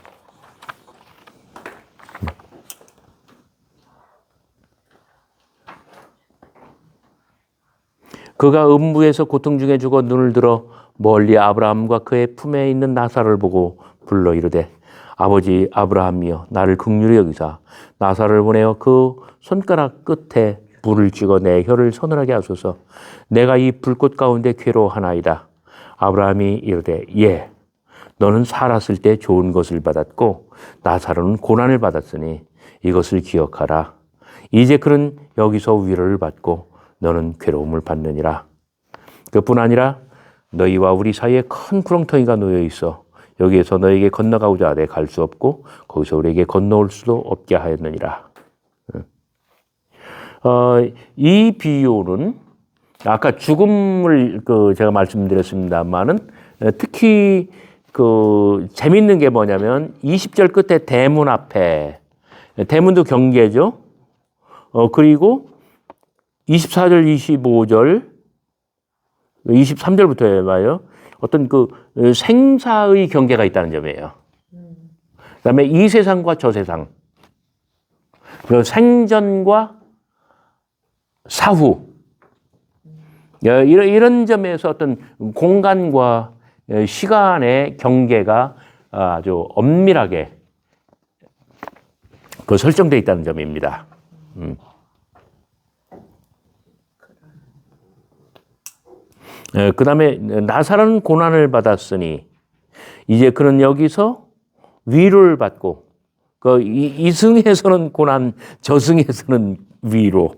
그가 음부에서 고통 중에 죽어 눈을 들어 멀리 아브라함과 그의 품에 있는 나사로를 보고 불러 이르되 아버지 아브라함이여 나를 긍휼히 여기사 나사로를 보내어 그 손가락 끝에 불을 찍어 내 혀를 서늘하게 하소서. 내가 이 불꽃 가운데 괴로워하나이다. 아브라함이 이르되 예 너는 살았을 때 좋은 것을 받았고 나사로는 고난을 받았으니 이것을 기억하라. 이제 그는 여기서 위로를 받고 너는 괴로움을 받느니라. 그뿐 아니라 너희와 우리 사이에 큰 구렁텅이가 놓여 있어 여기에서 너에게 건너가고자 하되 갈 수 없고 거기서 우리에게 건너올 수도 없게 하였느니라. 이 비유는 아까 죽음을 제가 말씀드렸습니다만은 특히 재밌는 게 뭐냐면 20절 끝에 대문 앞에 대문도 경계죠. 그리고 24절, 25절, 23절부터 봐요. 어떤 생사의 경계가 있다는 점이에요. 그 다음에 이 세상과 저 세상. 생전과 사후. 이런 점에서 어떤 공간과 시간의 경계가 아주 엄밀하게 설정되어 있다는 점입니다. 그 다음에 나사로는 고난을 받았으니 이제 그는 여기서 위로를 받고 이승에서는 고난, 저승에서는 위로.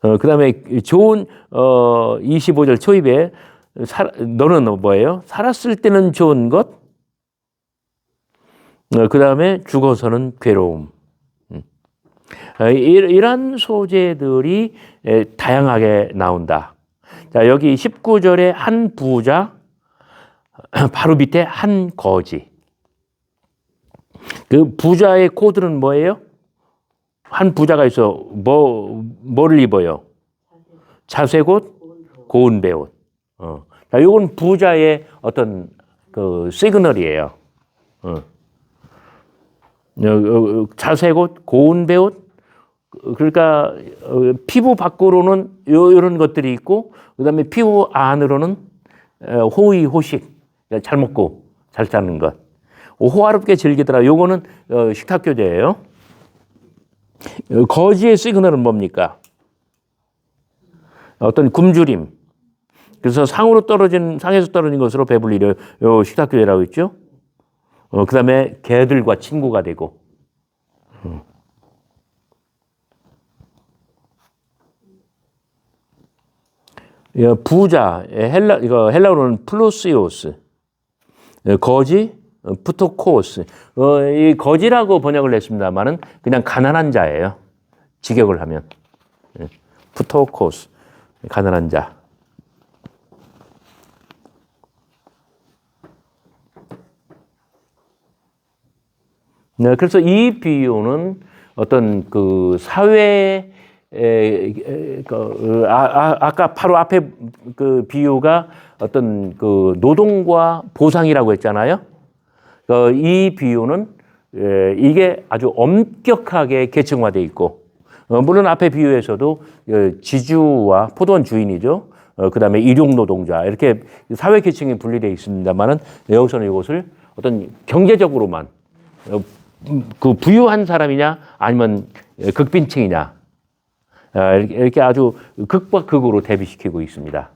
그 다음에 좋은 25절 초입에 너는 뭐예요? 살았을 때는 좋은 것, 그 다음에 죽어서는 괴로움. 이런 소재들이 다양하게 나온다. 자, 여기 19절에 한 부자, 바로 밑에 한 거지. 그 부자의 코드는 뭐예요? 한 부자가 있어. 뭐를 입어요? 자색옷, 고운 배옷. 자, 요건 부자의 어떤 그 시그널이에요. 자색옷, 고운 배옷. 그러니까 피부 밖으로는 이런 것들이 있고, 그다음에 피부 안으로는 호의호식, 잘 먹고 잘 사는 것. 호화롭게 즐기더라. 요거는 식탁교제예요. 거지의 시그널은 뭡니까? 어떤 굶주림. 그래서 상에서 떨어진 것으로 배불리려 요 식탁교제라고 있죠. 그다음에 개들과 친구가 되고. 부자, 헬라어로는 플루시오스, 거지, 푸토코스. 이 거지라고 번역을 했습니다만은 그냥 가난한 자예요. 직역을 하면. 푸토코스, 가난한 자. 그래서 이 비유는 어떤 그 사회 아까 바로 앞에 그 비유가 어떤 그 노동과 보상이라고 했잖아요. 이 비유는 이게 아주 엄격하게 계층화되어 있고, 물론 앞에 비유에서도 지주와 포도원 주인이죠. 그다음에 일용 노동자 이렇게 사회 계층이 분리되어 있습니다만은 여기서는 이것을 어떤 경제적으로만 그 부유한 사람이냐 아니면 극빈층이냐 이렇게 아주 극과 극으로 대비시키고 있습니다.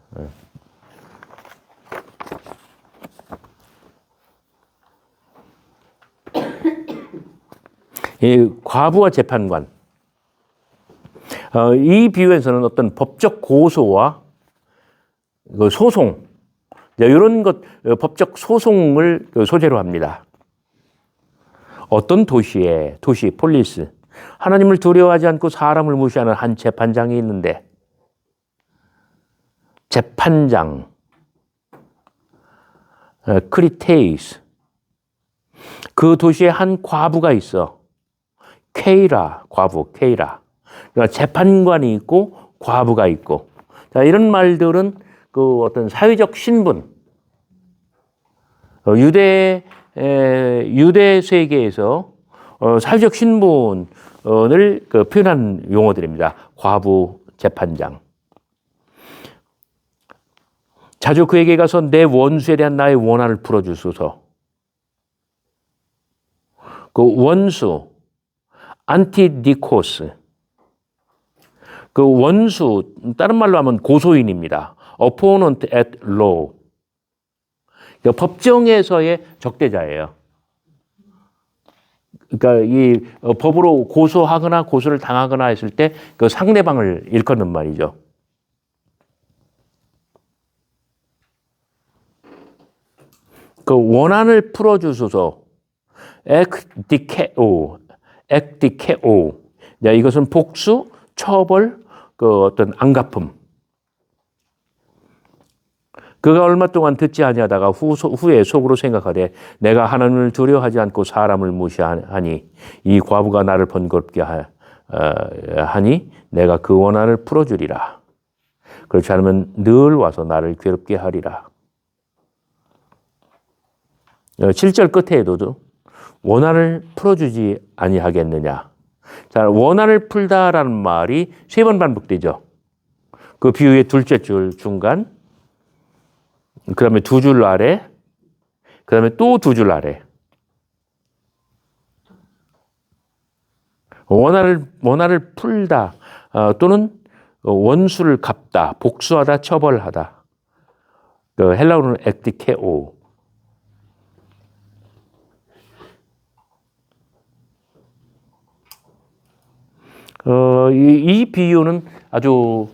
이 과부와 재판관. 이 비유에서는 어떤 법적 고소와 그 소송, 이런 것, 법적 소송을 소재로 합니다. 어떤 도시, 폴리스. 하나님을 두려워하지 않고 사람을 무시하는 한 재판장이 있는데, 재판장, 크리테이스. 그 도시에 한 과부가 있어. 과부, 케이라. 그러니까 재판관이 있고 과부가 있고. 자, 이런 말들은 그 어떤 사회적 신분, 유대 세계에서 사회적 신분을 표현한 용어들입니다. 과부, 재판장. 자주 그에게 가서 내 원수에 대한 나의 원한을 풀어주소서. 그 원수, 안티디코스. 그 원수, 다른 말로 하면 고소인입니다. opponent at law. 법정에서의 적대자예요. 그러니까 이 법으로 고소하거나 고소를 당하거나 했을 때 그 상대방을 일컫는 말이죠. 그 원한을 풀어주소서. 엑디케오. 이것은 복수, 처벌, 그 어떤 안갚음. 그가 얼마 동안 듣지 아니하다가 후에 속으로 생각하되 내가 하나님을 두려워하지 않고 사람을 무시하니 이 과부가 나를 번거롭게 하니 내가 그 원한을 풀어주리라. 그렇지 않으면 늘 와서 나를 괴롭게 하리라. 7절 끝에도 원한을 풀어주지 아니하겠느냐. 자, 원한을 풀다라는 말이 3번 반복되죠. 그 비유의 둘째 줄 중간, 그 다음에 2줄 아래, 그 다음에 또 2줄 아래. 원한을 풀다, 또는 원수를 갚다, 복수하다, 처벌하다. 그 헬라어로는 엑디케오. 이 비유는 아주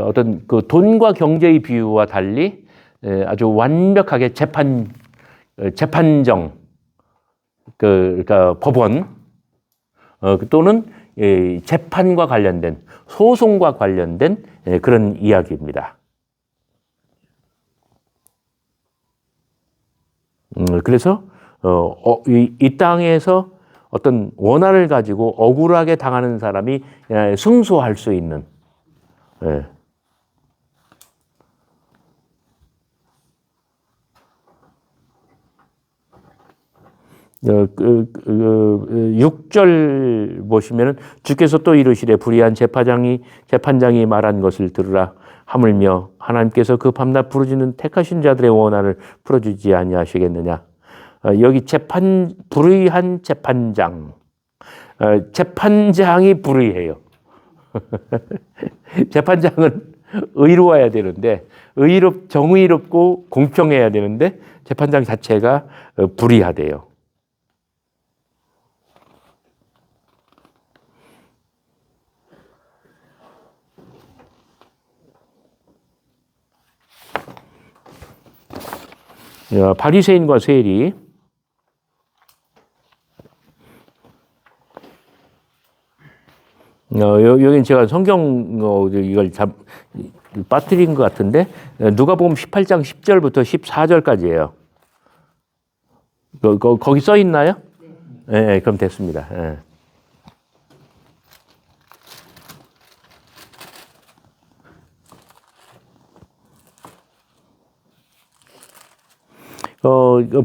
어떤 그 돈과 경제의 비유와 달리 아주 완벽하게 재판정, 그러니까 법원 또는 재판과 관련된 소송과 관련된 그런 이야기입니다. 그래서 이 땅에서 어떤 원한을 가지고 억울하게 당하는 사람이 승소할 수 있는 그 6절 보시면은 주께서 또 이르시되 불의한 재판장이 말한 것을 들으라 하물며 하나님께서 그 밤낮 부르짖는 택하신 자들의 원한을 풀어주지 아니하시겠느냐. 여기 불의한 재판장, 재판장이 불의해요. 재판장은 의로워야 되는데 정의롭고 공평해야 되는데 재판장 자체가 불의하대요. 바리새인과 세리. 여긴 제가 성경 이걸 빠뜨린 것 같은데 누가복음 18장 10절부터 14절까지예요. 거기 써 있나요? 네, 그럼 됐습니다. 네.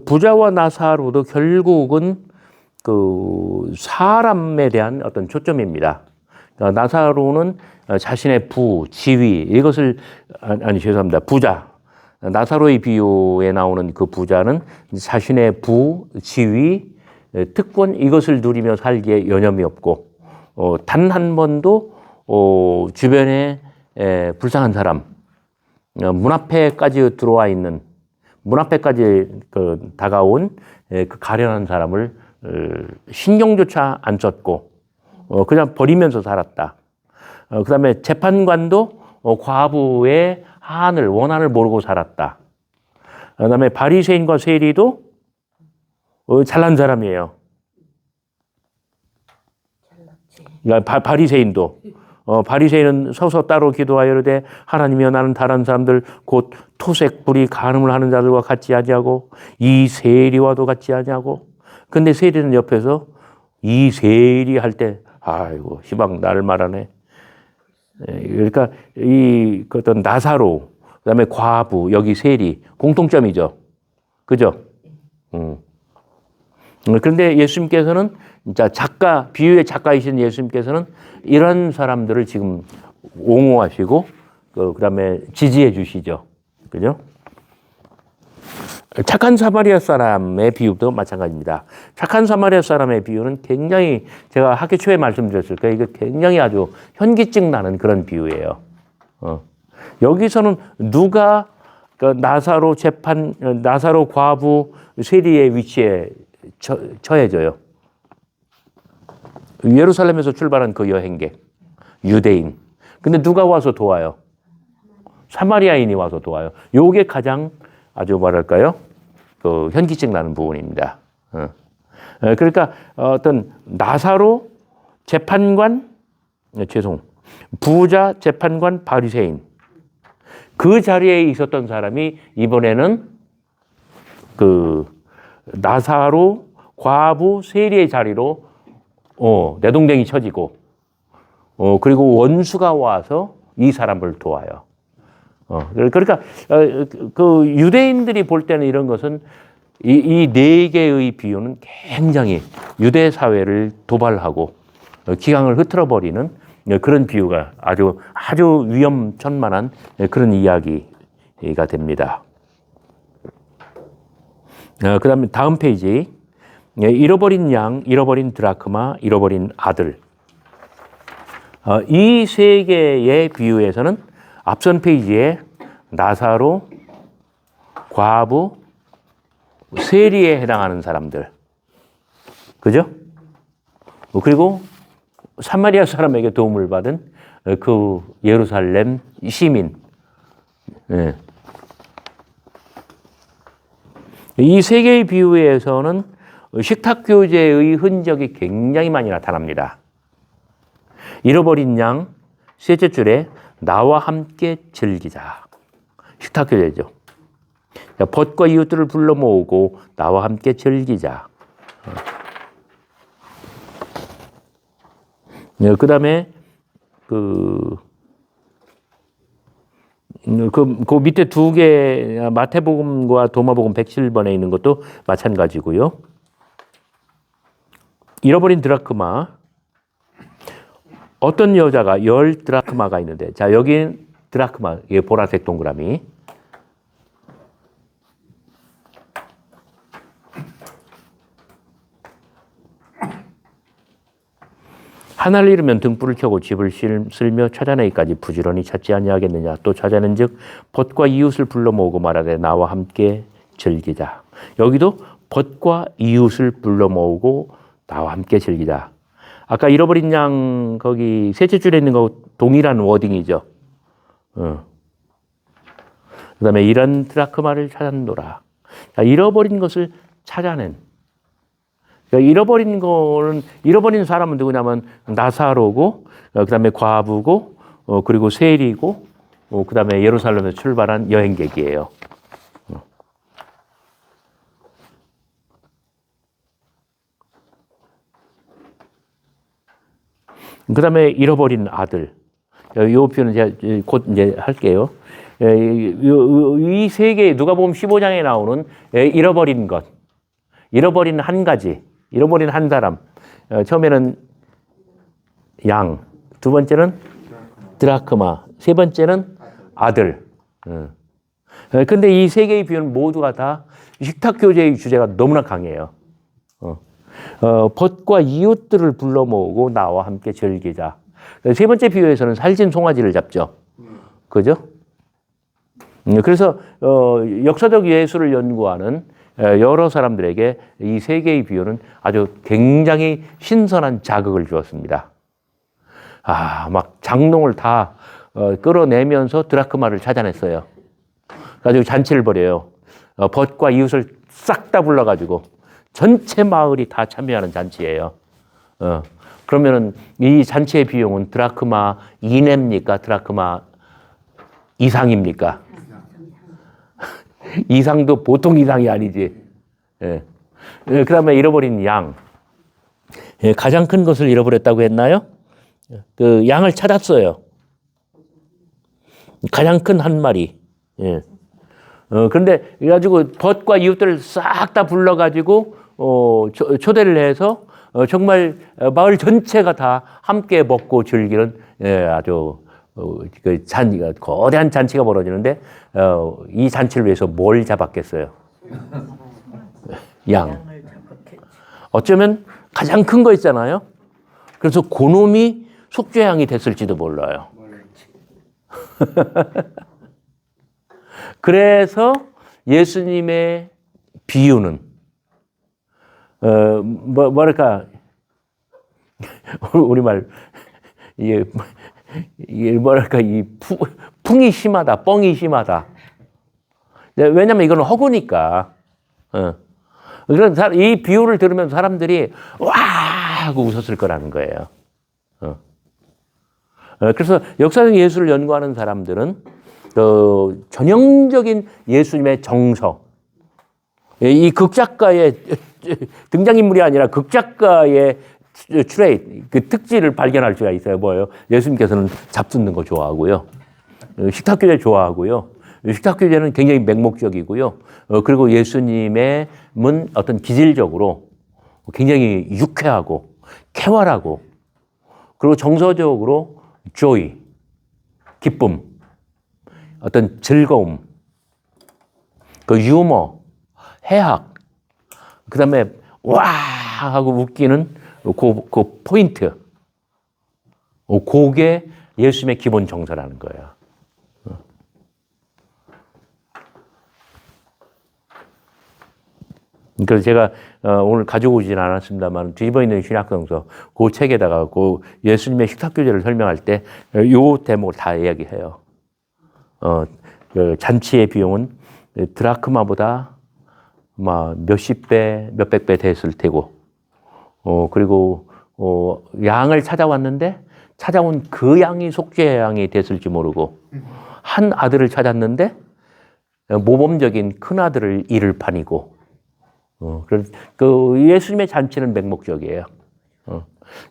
부자와 나사로도 결국은 그 사람에 대한 어떤 초점입니다. 나사로는 자신의 지위, 이것을, 죄송합니다. 부자. 나사로의 비유에 나오는 그 부자는 자신의 지위, 특권, 이것을 누리며 살기에 여념이 없고, 단 한 번도, 주변에 불쌍한 사람, 문 앞에까지 들어와 있는, 문 앞에까지 다가온 그 가련한 사람을 신경조차 안 썼고 그냥 버리면서 살았다. 그 다음에 재판관도 과부의 원한을 모르고 살았다. 그 다음에 바리새인과 세리도 잘난 사람이에요. 바리새인도. 바리새인은 서서 따로 기도하여 이르되 하나님이여 나는 다른 사람들 곧 토색 불의 간음을 하는 자들과 같지 아니하고 이 세리와도 같지 아니하고. 근데 세리는 옆에서 이 세리 할 때 아이고 시방 나를 말하네. 그러니까 이 어떤 나사로, 그다음에 과부, 여기 세리 공통점이죠. 그죠? 그런데 예수님께서는 자 비유의 작가이신 예수님께서는 이런 사람들을 지금 옹호하시고 그다음에 지지해 주시죠. 그죠? 착한 사마리아 사람의 비유도 마찬가지입니다. 착한 사마리아 사람의 비유는 굉장히 제가 학기 초에 말씀드렸을 거예요. 이게 굉장히 아주 현기증 나는 그런 비유예요. 여기서는 누가 나사로 과부 세리의 위치에 처해져요. 예루살렘에서 출발한 그 여행객, 유대인. 근데 누가 와서 도와요? 사마리아인이 와서 도와요. 요게 가장 아주 뭐랄까요? 그 현기증 나는 부분입니다. 그러니까 어떤 나사로, 부자, 재판관, 바리새인. 그 자리에 있었던 사람이 이번에는 그 나사로, 과부, 세리의 자리로 내동댕이 쳐지고 그리고 원수가 와서 이 사람을 도와요. 그러니까 그 유대인들이 볼 때는 이런 것은 이 네 개의 비유는 굉장히 유대 사회를 도발하고 기강을 흐트러버리는 그런 비유가 아주 위험천만한 그런 이야기가 됩니다. 그다음에 다음 페이지. 잃어버린 양, 잃어버린 드라크마, 잃어버린 아들. 이 세 개의 비유에서는 앞선 페이지에 나사로, 과부, 세리에 해당하는 사람들. 그죠? 그리고 사마리아 사람에게 도움을 받은 그 예루살렘 시민. 예. 이 세 개의 비유에서는 식탁 교제의 흔적이 굉장히 많이 나타납니다. 잃어버린 양, 셋째 줄에 나와 함께 즐기자. 식탁 교제죠. 벗과 이웃들을 불러 모으고 나와 함께 즐기자. 그 다음에 그 밑에 두 개, 마태복음과 도마복음 107번에 있는 것도 마찬가지고요. 잃어버린 드라크마. 어떤 여자가 10 드라크마가 있는데, 자, 여긴 드라크마, 이게 보라색 동그라미. 하나를 잃으면 등불을 켜고 집을 쓸며 찾아내기까지 부지런히 찾지 아니하겠느냐. 또 찾아낸즉 벗과 이웃을 불러 모으고 말하되 나와 함께 즐기자. 여기도 벗과 이웃을 불러 모으고 나와 함께 즐기자. 아까 잃어버린 양 거기 셋째 줄에 있는 거 동일한 워딩이죠. 그다음에 이런 드라크마를 찾았노라. 잃어버린 것을 찾아낸. 그러니까 잃어버린 사람은 누구냐면 나사로고, 그다음에 과부고, 그리고 세리고, 그다음에 예루살렘에서 출발한 여행객이에요. 그다음에 잃어버린 아들. 이 표현은 제가 곧 이제 할게요. 이 세 개, 누가복음 15장에 나오는 잃어버린 것, 잃어버린 한 가지, 잃어버린 한 사람. 처음에는 양, 두 번째는 드라크마, 세 번째는 아들. 근데 이 세 개의 비유는 모두가 다 식탁 교제의 주제가 너무나 강해요. 벗과 이웃들을 불러 모으고 나와 함께 즐기자. 세 번째 비유에서는 살찐 송아지를 잡죠. 그죠? 그래서 역사적 예술을 연구하는 여러 사람들에게 이 세 개의 비유는 아주 굉장히 신선한 자극을 주었습니다. 막 장롱을 다 끌어내면서 드라크마를 찾아냈어요. 가지고 잔치를 벌여요. 벗과 이웃을 싹 다 불러가지고 전체 마을이 다 참여하는 잔치예요. 그러면은 이 잔치의 비용은 드라크마 이내입니까? 드라크마 이상입니까? 이상도 보통 이상이 아니지. 그 다음에 잃어버린 양. 가장 큰 것을 잃어버렸다고 했나요? 그 양을 찾았어요. 가장 큰 한 마리. 그런데 그래가지고 벗과 이웃들을 싹 다 불러가지고 초대를 해서 정말 마을 전체가 다 함께 먹고 즐기는 아주 거대한 잔치가 벌어지는데 이 잔치를 위해서 뭘 잡았겠어요? 양. 어쩌면 가장 큰 거 있잖아요. 그래서 그놈이 속죄양이 됐을지도 몰라요. 그래서 예수님의 비유는 뭐랄까 우리말 이게 뭐랄까 이 풍이 심하다, 뻥이 심하다. 왜냐면 이거는 허구니까. 그런 이 비유를 들으면 사람들이 와 하고 웃었을 거라는 거예요. 그래서 역사적 예술을 연구하는 사람들은 전형적인 예수님의 정서, 이 극작가의 등장인물이 아니라 극작가의 트레이트, 그 특질을 발견할 수가 있어요. 뭐예요? 예수님께서는 잡숫는 거 좋아하고요. 식탁 교제 좋아하고요. 식탁 교제는 굉장히 맹목적이고요. 그리고 예수님의 어떤 기질적으로 굉장히 유쾌하고 쾌활하고 그리고 정서적으로 joy, 기쁨, 어떤 즐거움, 그 유머, 해학, 그 다음에 와 하고 웃기는 그 포인트, 그게 예수님의 기본 정서라는 거예요. 그래서 제가 오늘 가지고 오진 않았습니다만 뒤집어 있는 신약성서 그 책에다가 그 예수님의 식탁교제를 설명할 때 요 대목을 다 이야기해요. 그 잔치의 비용은 드라크마보다 몇십 배, 몇백 배 됐을 테고, 그리고 양을 찾아왔는데 찾아온 그 양이 속죄의 양이 됐을지 모르고, 한 아들을 찾았는데 모범적인 큰 아들을 잃을 판이고, 그 예수님의 잔치는 맹목적이에요.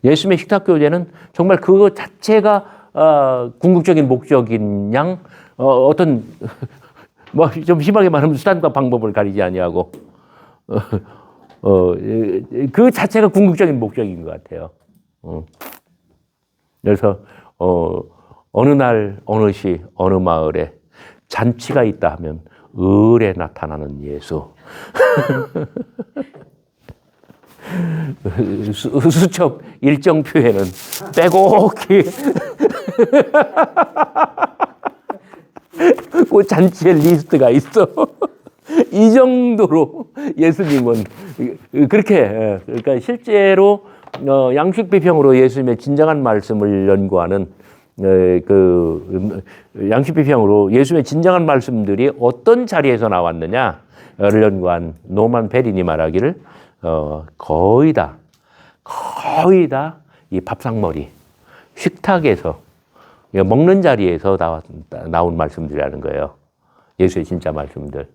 예수님의 식탁교제는 정말 그거 자체가 궁극적인 목적인 양, 어떤 뭐 좀 심하게 말하면 수단과 방법을 가리지 아니하고 그 자체가 궁극적인 목적인 것 같아요. 그래서 어느 날 어느 시 어느 마을에 잔치가 있다 하면 을에 나타나는 예수. 수첩 일정표에는 빼곡히 그 잔치의 리스트가 있어. 이 정도로 예수님은 그렇게, 그러니까 실제로 양식 비평으로 예수님의 진정한 말씀을 연구하는 그 양식 비평으로 예수님의 진정한 말씀들이 어떤 자리에서 나왔느냐를 연구한 노만 베린이 말하기를 거의 다 이 밥상머리, 식탁에서 먹는 자리에서 나온 말씀들이라는 거예요. 예수의 진짜 말씀들.